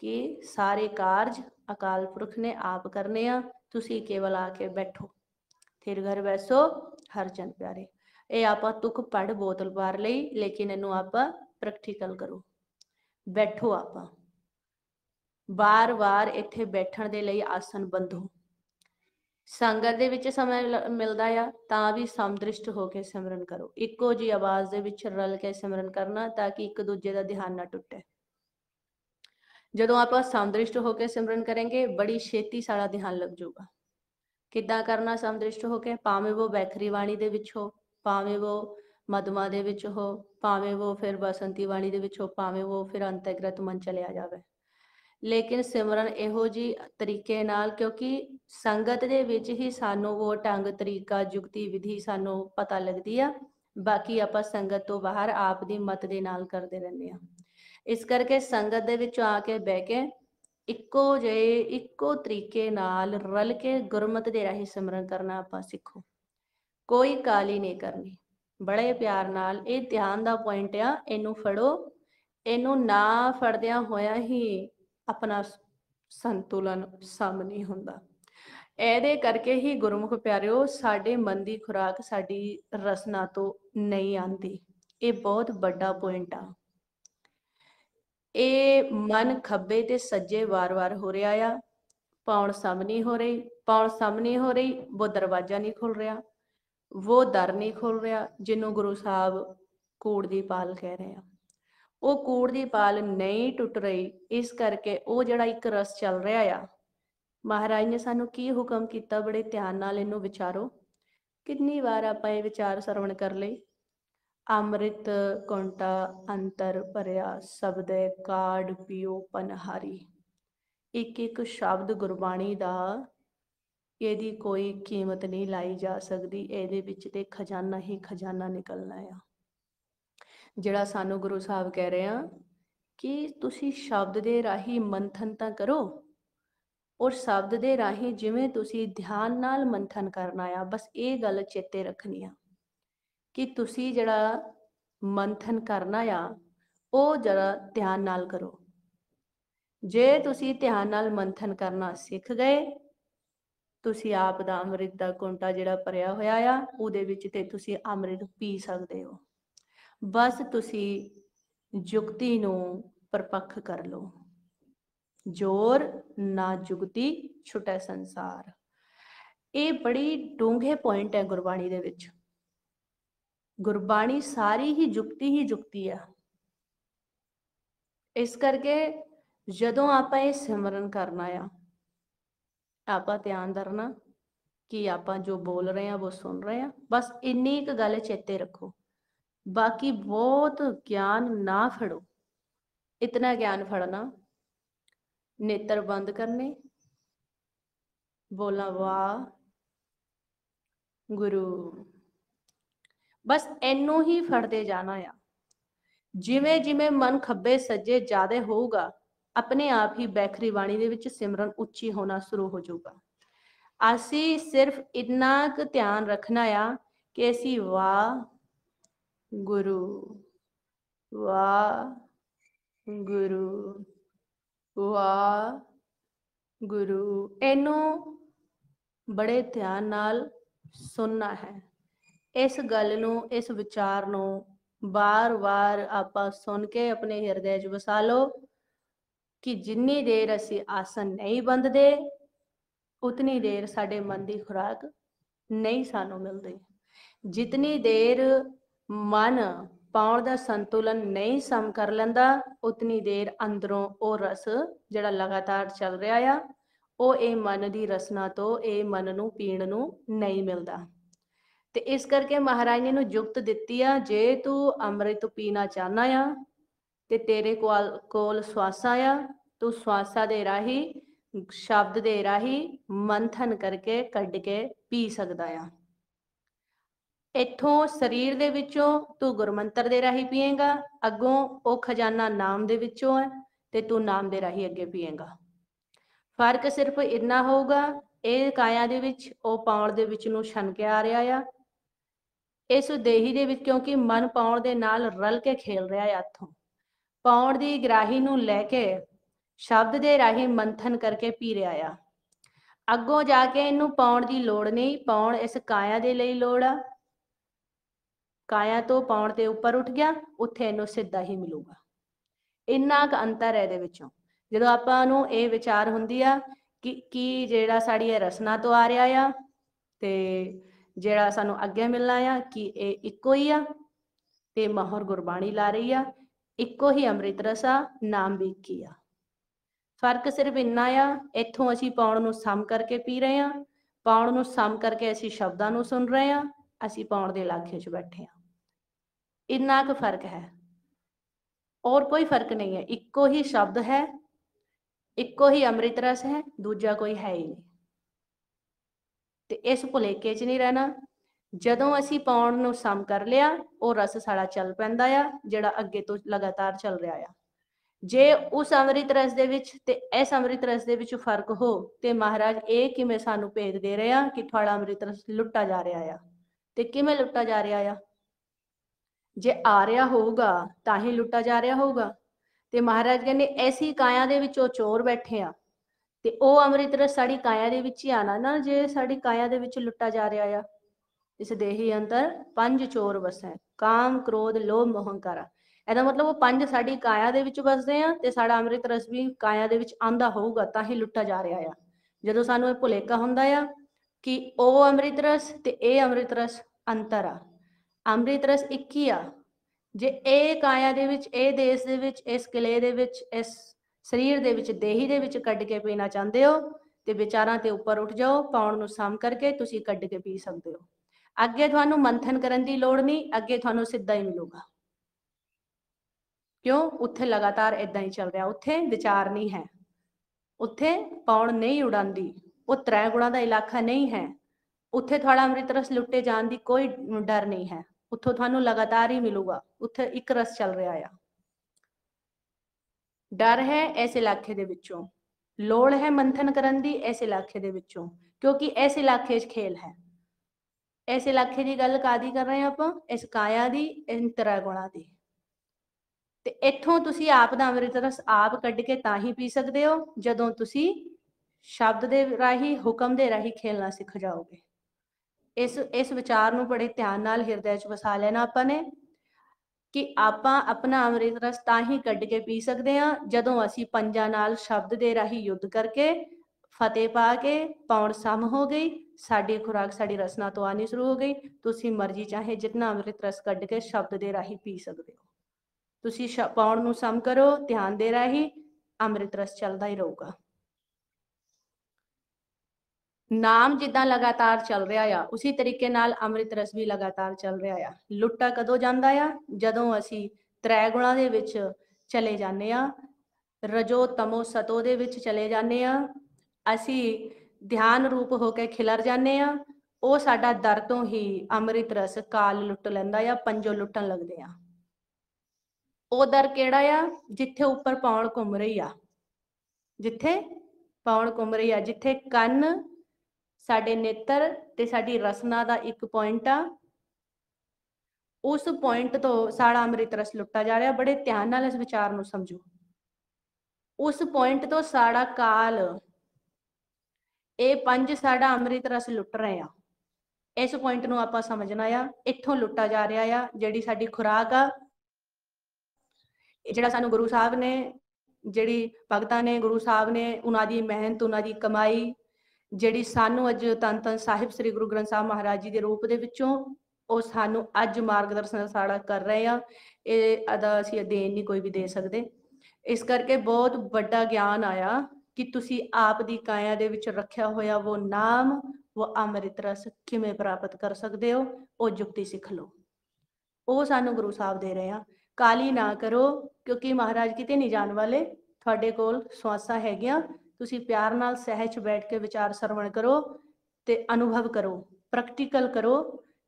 कि सारे कारज अकाल पुरख ने आप करने आ, तुसी केवल आके बैठो, थिर घर बैसो हर जन प्यारे। ये आपां तुक पढ़ बोतल पार लई, लेकिन इनू आपां प्रैक्टिकल करो। बैठो आपां बार बार इत्थे बैठण दे लई आसन बंधो। संगत दे विच समय मिलदा आ तां भी समदृष्ट होकर सिमरन करो, इक्को जी आवाज़ दे विच रल के सिमरन करना ताकि एक दूजे का ध्यान ना टुटे। जदों आपां समदृष्ट होकर सिमरन करेंगे बड़ी छेती साड़ा ध्यान लग जाऊगा। किद्दां करना समदृष्ट होकर, भावें वो बैखरी वाणी दे विच हो, भावें वो मधमा दे विच हो, भावें वो फिर बसंती वाणी दे विच हो, भावें वो फिर अंतर्गत मन चलिया जावे, लेकिन सिमरन इहो जी तरीके नाल, क्योंकि संगत दे विच ही सानू वो ढंग तरीका जुगती विधि सानू पता लगदी आ, बाकी आपां संगत तो बाहर आप दी मत दे नाल करदे रहंदे आ। इस करके संगत दे विच आके बह के इक्को जे इक्को तरीके नाल रल के गुरमत दे राही सिमरन करना आपां सिखो। कोई काली नहीं करनी, बड़े प्यार नाल ये ध्यान दा पॉइंट आ, इनू फड़ो। इनू ना फड़दियां होया ही अपना संतुलन सम नहीं हुंदा। ਇਹਦੇ ਕਰਕੇ ही गुरमुख प्यारिओ साडे मन की खुराक साडी रसना तो नहीं आती। ये बहुत बड़ा पॉइंट आ। ये मन खब्बे ते सज्जे वार वार हो रहा आ, पाउण सम नहीं हो रही, पाउण सम नहीं हो रही, वो दरवाजा नहीं खुल रहा, वो दर नहीं खुल रहा जिन्हों गुरु साहब कूड़ दी पाल कह रहे हैं। वो कूड़ दी पाल नहीं टुट रही, इस करके वो जिहड़ा एक रस चल रहा आ, महाराज ने सानू की हुक्म किया, बड़े ध्यान नाल इनू विचारो। कितनी बार आपां ये विचार सरवण कर लई, अमृत कुंटा अंतर भरिया सबदे काड़ पियो पनहारी। एक एक शब्द गुरबाणी दा ਇਹਦੀ कोई कीमत नहीं लाई जा सकती, ਇਹਦੇ ਵਿੱਚ ਤੇ खजाना ही खजाना निकलना आ, ਜਿਹੜਾ सानू गुरु साहब कह रहे हैं कि तुसी शब्द दे राही मंथन तां करो, और शब्द दे राही जिवें तुसी ध्यान नाल मंथन करना आ, बस ये गल चेते रखनी आ कि तुसी जड़ा मंथन करना आ वो जरा ध्यान नाल करो। जे तुसी ध्यान नाल मंथन करना सीख गए, तुसी आप दा अमृत दा कुंटा जिहड़ा भरिया होया आ उहदे विच ते तुसी अमृत पी सकदे हो। बस तुसी जुगती नूं परपक्ष कर लो, जोर ना जुगती छुटे संसार। ये बड़ी डूंघे पॉइंट है गुरबाणी दे विच। गुरबाणी सारी ही जुगती है। इस करके जदों आपां ये सिमरन करना आ, आपां ध्यान धरना कि आपां जो बोल रहे हैं वो सुन रहे हैं, बस इन्नी एक गल चेते रखो। बाकी बहुत ज्ञान ना फड़ो, इतना ज्ञान फड़ना, नेत्र बंद करने, बोलना वाह गुरु, बस इनू ही फड़ते जाना आ। जिमें जिमें मन खब्बे सज्जे ज्यादा होगा, अपने आप ही बैखरी बाणी दे विच सिमरन उच्ची होना शुरू हो जाऊगा। असी सिर्फ इन्ना क ध्यान रखना आ कि असी वाह गुरु, वाह गुरु, वाह गुरु, इनू बड़े ध्यान नाल सुनना है। इस गल नूं, इस विचार नूं बार बार आपां सुन के अपने हिरदे च वसा लो कि जिन्नी देर असी आसन नहीं बंधते उतनी देर साडे मन की खुराक नहीं सानू मिलती। जितनी देर मन पाउण दा संतुलन नहीं सम कर लैंदा, उतनी देर अंदरों वो रस जिहड़ा लगातार चल रहा आ वो ये मन की रसना तो ये मन नूं पीण नूं नहीं मिलता। ते इस करके महाराज ने जुगत दिती आ, जे तू अमृत पीना चाहना आ ते तेरे कोल स्वासा आ, तू स्वासा दे राही शब्द दे राही मंथन करके कढ़ के पी सकदा आ। इत्थों शरीर दे विचों तू गुरमंत्र दे राही पीएगा, अगों वो खजाना नाम दे विचों है ते तू नाम दे राही अगे पीएगा। फर्क सिर्फ इन्ना होगा, ये काया दे विच ओ पाउण दे विच नूं छन के आ रहा आ, इस देही दे विच क्योंकि मन पाउण दे नाल रल के खेल रहा है। हथों पाउण दी ग्राही नूं लैके शब्द दे राही मंथन करके पी रहा आ। अगों जाके इनू पाउण की लोड़ नहीं, पाउण इस काया दे लई लोड़ आ। काया तो पाउण ते उपर उठ गया, उत्थे इनू सीधा ही मिलूगा। इन्ना क अंतर है इहदे विचों। जदों आपां नूं इह विचार हुंदी आ कि जिहड़ा साडी रसना तो आ रहा आ ते जिहड़ा सानूं अगे मिलना आ कि इह इक्को ही आ ते मोहर गुरबाणी ला रही आ, इक्को ही अमृत रस आ, नाम भी एक ही आ। फर्क सिर्फ इन्ना आ, इत्थों असीं पाउण नूं सम करके पी रहे हां, पाउण नूं सम करके असीं शब्दां नूं सुन रहे हां, असीं पाउण दे इलाके 'च बैठे हां। इन्ना क फर्क है, और कोई फर्क नहीं है। इक्को ही शब्द है, इक्को ही अमृत रस है, दूजा कोई है ही नहीं। ते इस भुलेखे 'च नहीं रहना। जदों असीं पाउण नूं सम कर लिया, वो रस साड़ा चल पैंदा आ, जिहड़ा अगे तो लगातार चल रहा आ। जे उस अमृत रस दे विच ते इस अमृत रस दे विच फर्क हो ते महाराज ये किवें सानू भेद दे रहे आ कि तुहाड़ा अमृत रस लुट्टा जा रहा आ। ते किवें लुट्टा जा रहा आ? जे आ रहा होगा तां ही लुट्टा जा रहा होगा। ते महाराज कहंदे ऐसी काया दे विच ओ चोर बैठे आ ते ओ अमृत रस साड़ी काया दे विच ही आना ना, जे साड़ी काया दे विच लुट्टा जा रहा आ। इस देही अंदर पंज चोर वसै, काम क्रोध लोभ मोह हंकारा। ਇਹਦਾ मतलब वो पंज साड़ी काया दे विच वसदे आ ते साड़ा अमृत रस भी काया दे विच आंदा होऊगा तां ही लुट्टा जा रहा आ। जदों सानू ये भुलेखा हुंदा आ कि ओ अमृत रस ते ए अमृत रस अंतर आ, अमृत रस एक ही आ। जे ए काया दे विच, ए देश दे विच, इस किले दे विच, इस शरीर दे विच, देही दे विच कढ के पीना चाहते हो ते विचारां ते उपर उठ जाओ, पाउण नूं सम करके तुसीं कढ के पी सकते हो। अगे तुहानू मंथन करन दी लोड़ नहीं, अगे तुहानू सीधा ही मिलूगा। क्यों? उत्थे लगातार इदां ही चल रहा, उत्थे विचार नहीं है, उत्थे पाउण नहीं उड़ांदी, वो त्रै गुणां दा इलाका नहीं है। उत्थे थोड़ा अमृत रस लुट्टे जाण दी कोई डर नहीं है, उत्थों तुहानू लगातार ही मिलूगा, उत्थे एक रस चल रहा आ। डर है इस इलाके दे विचों, लोड़ है मंथन करन दी इस इलाके दे विचों, क्योंकि इस इलाके 'च खेल है। इस इलाके की गल कादी कर रहे हैं आपां? इस काया दी, इन त्रै गुणां दी। ते इत्थों तुसी आप दा अमृत रस आप कढ के तां ही पी सकदे हो जदों तुसी शब्द दे राही, हुक्म दे राही खेलना सीख जाओगे। इस विचार नूं बड़े ध्यान नाल हिरदे 'च वसा लेना आपां ने कि आपां अपना अमृत रस तां ही कढ के पी सकदे हां जदों असीं पंजां नाल शब्द दे राही युद्ध करके फतेह पा के पाउण सम हो गई, साडी खुराक साडी रसना तो आनी शुरू हो गई, तुसीं मर्जी चाहे जितना अमृत रस कढ के शब्द दे राही पी सकदे हो। तुसीं पाउण नूं सम करो, ध्यान दे राही अमृत रस चलदा ही रहूगा। नाम जिद्दां लगातार चल रहा आ, उसी तरीके नाल अमृत रस भी लगातार चल रहा आ। लुट्टा कदों जांदा आ? जदों असीं त्रै गुणां दे विच चले जाने आ, रजो तमो सतो दे विच चले जाने आ, असीं ध्यान रूप होके खिलर जाने आ, ਉਹ ਸਾਡਾ ਦਰ ਤੋਂ ਹੀ ਅੰਮ੍ਰਿਤ ਰਸ ਕਾਲ ਲੁੱਟ ਲੈਂਦਾ ਆ, ਪੰਜੋ ਲੁੱਟਣ ਲੱਗਦੇ ਆ। ਉਹ ਦਰ ਕਿਹੜਾ ਆ? ਜਿੱਥੇ ਉੱਪਰ ਪੌਣ ਘੁੰਮ ਰਹੀ ਆ, ਜਿੱਥੇ ਪੌਣ ਘੁੰਮ ਰਹੀ ਆ, ਜਿੱਥੇ ਕੰਨ ਸਾਡੇ ਨੇਤਰ ਤੇ ਸਾਡੀ ਰਸਨਾ ਦਾ ਇੱਕ ਪੁਆਇੰਟ ਆ, ਉਸ ਪੁਆਇੰਟ ਤੋਂ ਸਾਡਾ ਅੰਮ੍ਰਿਤ ਰਸ ਲੁੱਟਾ ਜਾ ਰਿਹਾ। ਬੜੇ ਧਿਆਨ ਨਾਲ ਇਸ ਵਿਚਾਰ ਨੂੰ ਸਮਝੋ। ਉਸ ਪੁਆਇੰਟ ਤੋਂ ਸਾਡਾ ਕਾਲ, ਇਹ ਪੰਜ ਸਾਡਾ ਅੰਮ੍ਰਿਤ ਰਸ ਲੁੱਟ ਰਹੇ ਆ। इस पॉइंट नूं आपां समझना आ, इत्थों लुट्टा जा रहा आ, जिहड़ी साडी खुराक आ, जिहड़ा सानू गुरु साहब ने, जिहड़ी भगतां ने, गुरु साहब ने, उन्हां दी मेहनत, उन्हां दी कमाई, जिहड़ी सानू अज धन धन साहिब श्री गुरु ग्रंथ साहब महाराज जी दे रूप दे विचों ਉਹ ਸਾਨੂੰ ਅੱਜ ਮਾਰਗਦਰਸ਼ਨ ਸਾਡਾ ਕਰ ਰਹੇ ਆ, ਇਹ ਅਦਾ ਅਸੀਂ ਦੇਣ ਨਹੀਂ ਕੋਈ ਵੀ ਦੇ ਸਕਦੇ। ਇਸ ਕਰਕੇ ਬਹੁਤ ਵੱਡਾ ਗਿਆਨ ਆਇਆ ਕਿ ਤੁਸੀਂ ਆਪ ਦੀ ਕਾਇਆ ਦੇ ਵਿੱਚ ਰੱਖਿਆ ਹੋਇਆ ਉਹ ਨਾਮ, ਉਹ ਅੰਮ੍ਰਿਤ ਰਸ ਕਿਵੇਂ ਪ੍ਰਾਪਤ ਕਰ ਸਕਦੇ ਹੋ, ਉਹ ਜੁਗਤੀ ਸਿੱਖ ਲਓ। ਉਹ ਸਾਨੂੰ ਗੁਰੂ ਸਾਹਿਬ ਦੇ ਰਹੇ ਆ। ਕਾਲੀ ਨਾ ਕਰੋ, ਕਿਉਂਕਿ ਮਹਾਰਾਜ ਕਿਤੇ ਨਹੀਂ ਜਾਣ ਵਾਲੇ, ਤੁਹਾਡੇ ਕੋਲ ਸਵਾਸਾਂ ਹੈਗੀਆਂ, ਤੁਸੀਂ ਪਿਆਰ ਨਾਲ ਸਹਿਜ ਬੈਠ ਕੇ ਵਿਚਾਰ ਸਰਵਣ ਕਰੋ ਤੇ ਅਨੁਭਵ ਕਰੋ, ਪ੍ਰੈਕਟੀਕਲ ਕਰੋ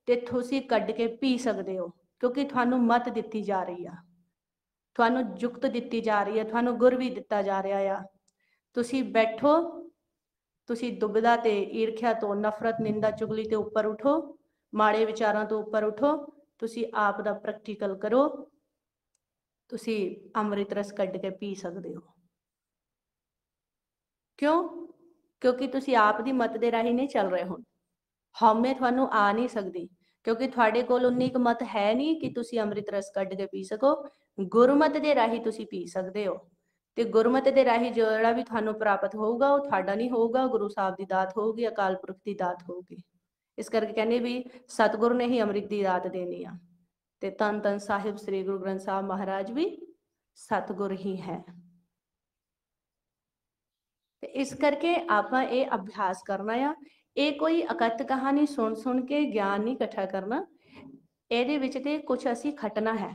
ਤੇ ਤੁਸੀਂ ਕੱਢ ਕੇ ਪੀ ਸਕਦੇ ਹੋ, ਕਿਉਂਕਿ ਤੁਹਾਨੂੰ ਮਤ ਦਿੱਤੀ ਜਾ ਰਹੀ ਆ, ਤੁਹਾਨੂੰ ਜੁਗਤ ਦਿੱਤੀ ਜਾ ਰਹੀ ਹੈ, ਤੁਹਾਨੂੰ ਗੁਰ ਵੀ ਦਿੱਤਾ ਜਾ ਰਿਹਾ ਆ। ਤੁਸੀਂ ਬੈਠੋ, ਤੁਸੀਂ ਦੁਬਿਧਾ ਤੇ ਈਰਖਿਆ ਤੋਂ, ਨਫ਼ਰਤ, ਨਿੰਦਾ, ਚੁਗਲੀ ਤੇ ਉੱਪਰ ਉਠੋ, ਮਾੜੇ ਵਿਚਾਰਾਂ ਤੋਂ ਉੱਪਰ ਉਠੋ, ਤੁਸੀਂ ਆਪ ਦਾ ਪ੍ਰੈਕਟੀਕਲ ਕਰੋ, ਤੁਸੀਂ ਅੰਮ੍ਰਿਤ ਰਸ ਕੱਢ ਕੇ ਪੀ ਸਕਦੇ ਹੋ। क्यों? क्योंकि तुसी आप दी मत दे राही नहीं चल रहे हुण। हौमे तुहानू आ नहीं सकदी, क्योंकि तुहाडे कोल उन्नी क मत है नहीं कि तुसी अमृत रस कढ के पी सको। गुरमत दे राही तुसी पी सकदे हो, ते गुरमत दे राही ਜਿਹੜਾ भी तुहानू प्राप्त होगा वो तुहाडा नहीं होगा, गुरु साहब दी दात होगी, अकाल पुरख दी दात होगी। इस करके कहने भी सतगुर ने ही अमृत दी दात देनी आ, ते धन धन साहिब श्री गुरु ग्रंथ साहब महाराज भी सतगुर ही है। ते इस करके आपां ये अभ्यास करना आ। ये कोई अकत कहानी सुन सुन के ज्ञान नहीं इकट्ठा करना, ਇਹਦੇ ਵਿੱਚ ਤੇ ਕੁਝ ਅਸੀਂ ਖਟਣਾ ਹੈ।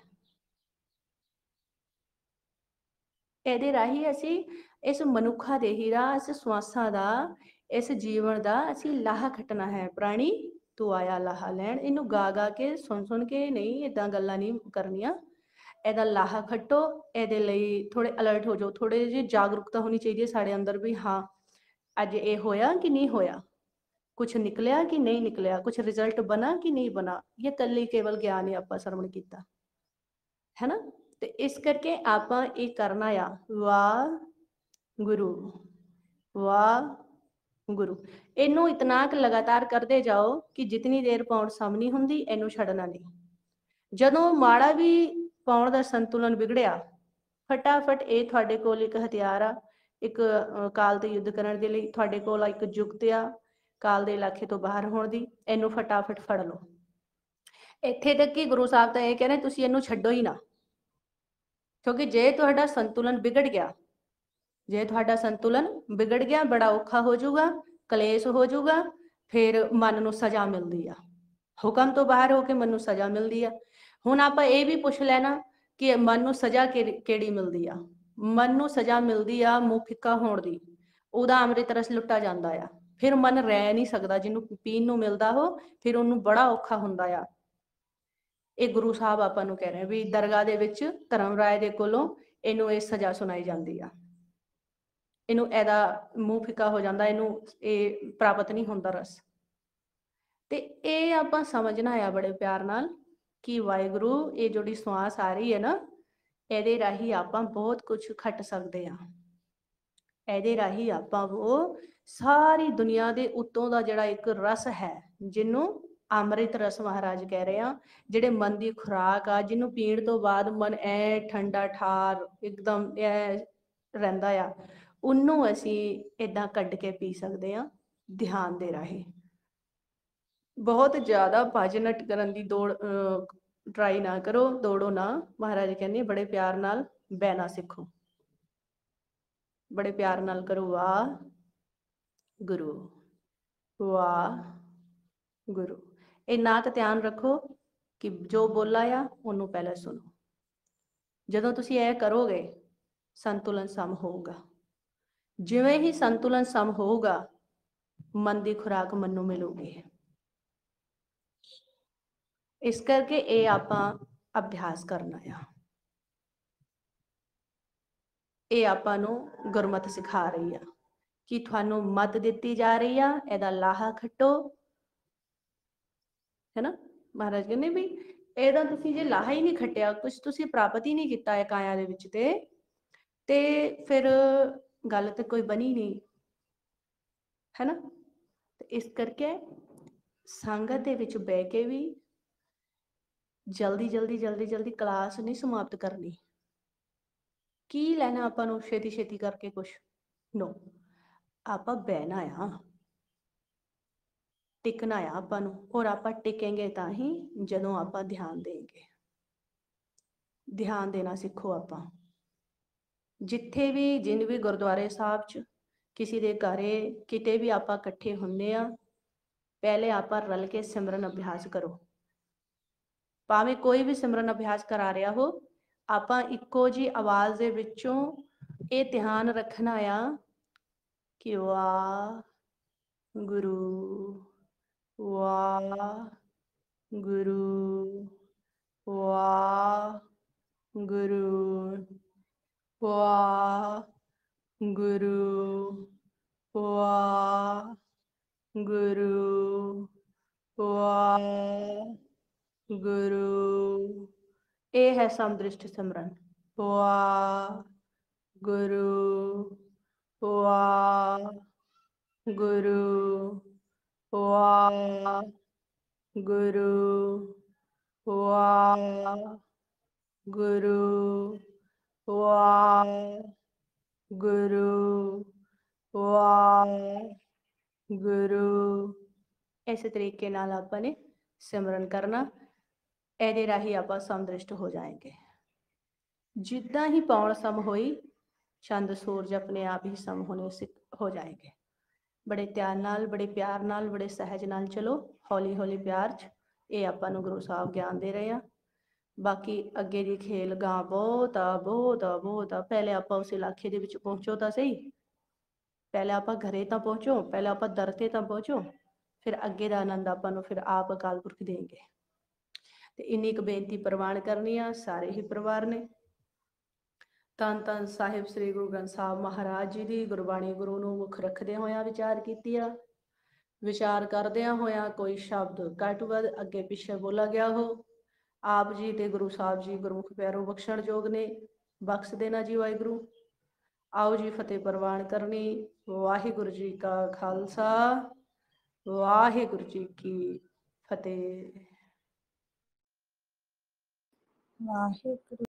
ਇਹਦੇ ਰਾਹੀਂ ਅਸੀਂ ਇਸ ਮਨੁੱਖਾ ਦੇ ਹੀ ਰਾਹ, ਇਸ ਸਵਾਸਾਂ ਦਾ, ਇਸ ਜੀਵਨ ਦਾ ਅਸੀਂ ਲਾਹਾ ਖਟਣਾ ਹੈ। ਪ੍ਰਾਣੀ ਤੂੰ ਆਇਆ ਲਾਹਾ ਲੈਣ, ਇਹਨੂੰ ਗਾ ਗਾ ਕੇ ਸੁਣ ਕੇ ਨਹੀਂ, ਇਦਾਂ ਗੱਲਾਂ ਨਹੀਂ ਕਰਨੀਆਂ। ਇਹਦਾ ਲਾਹਾ ਖੱਟੋ, ਇਹਦੇ ਲਈ ਥੋੜੇ ਅਲਰਟ ਹੋ ਜਾਓ, ਥੋੜੇ ਜਿਹੀ ਜਾਗਰੂਕਤਾ ਹੋਣੀ ਚਾਹੀਦੀ ਹੈ ਸਾਡੇ ਅੰਦਰ ਵੀ। ਹਾਂ, ਅੱਜ ਇਹ ਹੋਇਆ ਕਿ ਨਹੀਂ ਹੋਇਆ, कुछ निकलिया कि नहीं निकलिया, कुछ रिजल्ट बना कि नहीं बना, ये कल ही केवल ज्ञान ही आपा श्रवण किया है ना। तो इस करके आपा ये करना आ, वाह गुरु वाह गुरु, इनू इतना लगातार करते जाओ कि जितनी देर पाउण सम नहीं हुंदी, इनू छड्डना नहीं। जदों माड़ा भी पाउण दा संतुलन बिगड़िया, फटाफट ये तुहाडे कोल एक हथियार आ, एक काल ते युद्ध करन दे लई तुहाडे कोल एक जुगत आ काल दे इलाके तो बाहर होने दी। इनू फटाफट फड़ लो। इत्थे तक कि गुरु साहब तो यह कह रहे तुसीं इनू छड्डो ही ना, क्योंकि जे तुहाडा संतुलन बिगड़ गया, जे तुहाडा संतुलन बिगड़ गया, बड़ा औखा हो जाऊगा, कलेश हो जाऊगा, फिर मन नूं सज़ा मिलदी आ। हुक्म तो बाहर होके मन नूं सज़ा मिलदी आ। हुण आपां ये भी पुछ लेना कि मन नूं सज़ा किहड़ी मिलदी आ। मन नूं सज़ा मिलदी आ मूँह फिक्का होण दी, उहदा अमृत रस लुट्टा जांदा आ, फिर मन रह नहीं सकता। जिन्हों पीण नूं मिलदा हो फिर उन्होंने बड़ा औखा हुंदा आ। ये गुरु साहब आपां नूं कह रहे हैं भी दरगाह दे विच धर्म राय दे कोलों इनू ये सज़ा सुनाई जाती आ, इनू एदा मूँह फिक्का हो जाता, इनू ये प्राप्त नहीं होंदा रस। ते ये आपां समझना आ बड़े प्यार नाल कि वाहिगुरू ये जोड़ी श्वास आ रही है ना, ਇਹਦੇ ਰਾਹੀਂ ਆਪਾਂ बहुत कुछ खट सकते हैं। ਇਹਦੇ ਰਾਹੀਂ ਆਪਾਂ वो सारी दुनिया के उत्तों का जोड़ा एक रस है, जिन्हों अमृत रस महाराज कह रहे हैं, जिहड़े मन की खुराक आ, जिन्हों पीण तो बाद मन ऐ ठंडा ठार एकदम ऐ रहिंदा आ, उन्हों असी इदां कढ के पी सकते हैं ध्यान दे राही। बहुत ज़्यादा भजन करन दी दौड़ ट्राई ना करो, दौड़ो ना। महाराज कहने बड़े प्यार नाल बहना सीखो, बड़े प्यार नाल करो वाह गुरु वाह गुरु। इन्ना क ध्यान रखो कि जो बोला आ उन्होंने पहले सुनो। जदों तुसीं यह करोगे संतुलन सम होगा। जिवें ही संतुलन सम होगा, मन की खुराक मनु मिलूगी। इस करके ये आपां अभ्यास करना आ। ये आपां नूं गुरमत सिखा रही है कि तुहानूं मत दिती जा रही है, इहदा लाहा खट्टो, है ना। महाराज कहने भी ਇਹਦਾ ਤੁਸੀਂ ਜੇ ਲਾਹਾ ਹੀ ਨਹੀਂ ਖੱਟਿਆ, ਕੁਛ ਤੁਸੀਂ ਪ੍ਰਾਪਤ ਹੀ ਨਹੀਂ ਕੀਤਾ ਹੈ ਕਾਇਆ ਦੇ ਵਿੱਚ, ਤੇ ਫਿਰ ਗੱਲ ਤੇ ਕੋਈ ਬਣੀ ਨਹੀਂ, ਹੈ ਨਾ। ਤੇ ਇਸ ਕਰਕੇ ਸੰਗਤ ਦੇ ਵਿੱਚ ਬਹਿ ਕੇ ਵੀ जल्दी क्लास नहीं समाप्त करनी। की लैना आपां नूं छेती छेती करके कुछ नो, आपां बहना आ, टिकना आ आपां नूं, और आपां टिकेंगे तां ही जदों आपां ध्यान देंगे। ध्यान देना सीखो आपां। जिथे भी जिन भी गुरुद्वारे साहब च किसी दे घरे किते भी आपां इकट्ठे हुंदे आ, पहले आपां रल के सिमरन अभ्यास करो। भावें कोई भी सिमरन अभ्यास करा रहा हो, आपां इक्को जी आवाज़ दे विचों ये ध्यान रखना आ कि वाह गुरु वाह गुरु वाह गुरु वाह गुरु वाह गुरु वाह गुरु। ये है समदृष्टि सिमरन। वाह गुरु ਵਾਹਿਗੁਰੂ ਵਾਹਿਗੁਰੂ ਵਾਹਿਗੁਰੂ ਵਾਹਿਗੁਰੂ ਵਾਹਿਗੁਰੂ। ਇਸੇ ਤਰੀਕੇ ਨਾਲ ਆਪਾਂ ਨੇ ਸਿਮਰਨ ਕਰਨਾ। ਇਹਦੇ ਰਾਹੀਂ ਆਪਾਂ ਸਮਦ੍ਰਿਸ਼ਟ ਹੋ ਜਾਏਂਗੇ। ਜਿੱਦਾਂ ਹੀ ਪੌਣ ਸਮ ਹੋਈ, ਚੰਦ ਸੂਰਜ ਆਪਣੇ ਆਪ ਹੀ ਸਮ ਹੋਣੇ ਹੋ ਜਾएंगे। बड़े ਧਿਆਨ ਨਾਲ, बड़े प्यार ਨਾਲ, बड़े सहज ਨਾਲ ਚਲੋ, ਹੌਲੀ ਹੌਲੀ ਪਿਆਰ 'ਚ। ਇਹ ਆਪਾਂ ਨੂੰ ਗੁਰੂ ਸਾਹਿਬ ਗਿਆਨ ਦੇ ਰਹੇ ਆ। ਬਾਕੀ ਅੱਗੇ ਦੀ ਖੇਲ ਗਾਂ ਬਹੁਤ ਆ, ਬਹੁਤ ਆ, ਬਹੁਤ ਆ। ਪਹਿਲੇ ਆਪਾਂ ਉਸ ਇਲਾਕੇ ਦੇ ਵਿੱਚ ਪਹੁੰਚੋ ਤਾਂ ਸਹੀ, ਪਹਿਲੇ ਆਪਾਂ ਘਰੇ ਤਾਂ ਪਹੁੰਚੋ, ਪਹਿਲੇ ਆਪਾਂ ਦਰ ਤੇ ਤਾਂ ਪਹੁੰਚੋ, ਫਿਰ ਅੱਗੇ ਦਾ ਆਨੰਦ ਆਪਾਂ ਨੂੰ ਫਿਰ ਆਪ ਅਕਾਲ ਪੁਰਖ ਦੇਣਗੇ। ਤੇ ਇੰਨੀ ਕੁ ਬੇਨਤੀ ਪ੍ਰਵਾਨ ਕਰਨੀ ਆ ਸਾਰੇ ਹੀ ਪਰਿਵਾਰ ਨੇ। ਧੰਨ ਧੰਨ ਸਾਹਿਬ ਸ੍ਰੀ ਗੁਰੂ ਗ੍ਰੰਥ ਸਾਹਿਬ ਮਹਾਰਾਜ ਜੀ ਦੀ ਗੁਰਬਾਣੀ ਗੁਰੂ ਨੂੰ ਮੁੱਖ ਰੱਖਦਿਆਂ ਹੋਇਆਂ ਵਿਚਾਰ ਕੀਤੀ ਆ। ਵਿਚਾਰ ਕਰਦਿਆਂ ਹੋਇਆਂ ਕੋਈ ਸ਼ਬਦ ਘੱਟ ਵੱਧ ਅੱਗੇ ਪਿੱਛੇ ਬੋਲਾ ਗਿਆ ਹੋ, ਆਪ ਜੀ ਤੇ ਗੁਰੂ ਸਾਹਿਬ ਜੀ ਗੁਰਮੁਖ ਪਿਆਰੋ ਬਖਸ਼ਣ ਯੋਗ ਨੇ, ਬਖਸ਼ ਦੇਣਾ ਜੀ ਵਾਹਿਗੁਰੂ। ਆਓ ਜੀ ਫਤਿਹ ਪ੍ਰਵਾਨ ਕਰਨੀ। ਵਾਹਿਗੁਰੂ ਜੀ ਕਾ ਖਾਲਸਾ, ਵਾਹਿਗੁਰੂ ਜੀ ਕੀ ਫਤਿਹ। ਵਾਹਿਗੁਰੂ।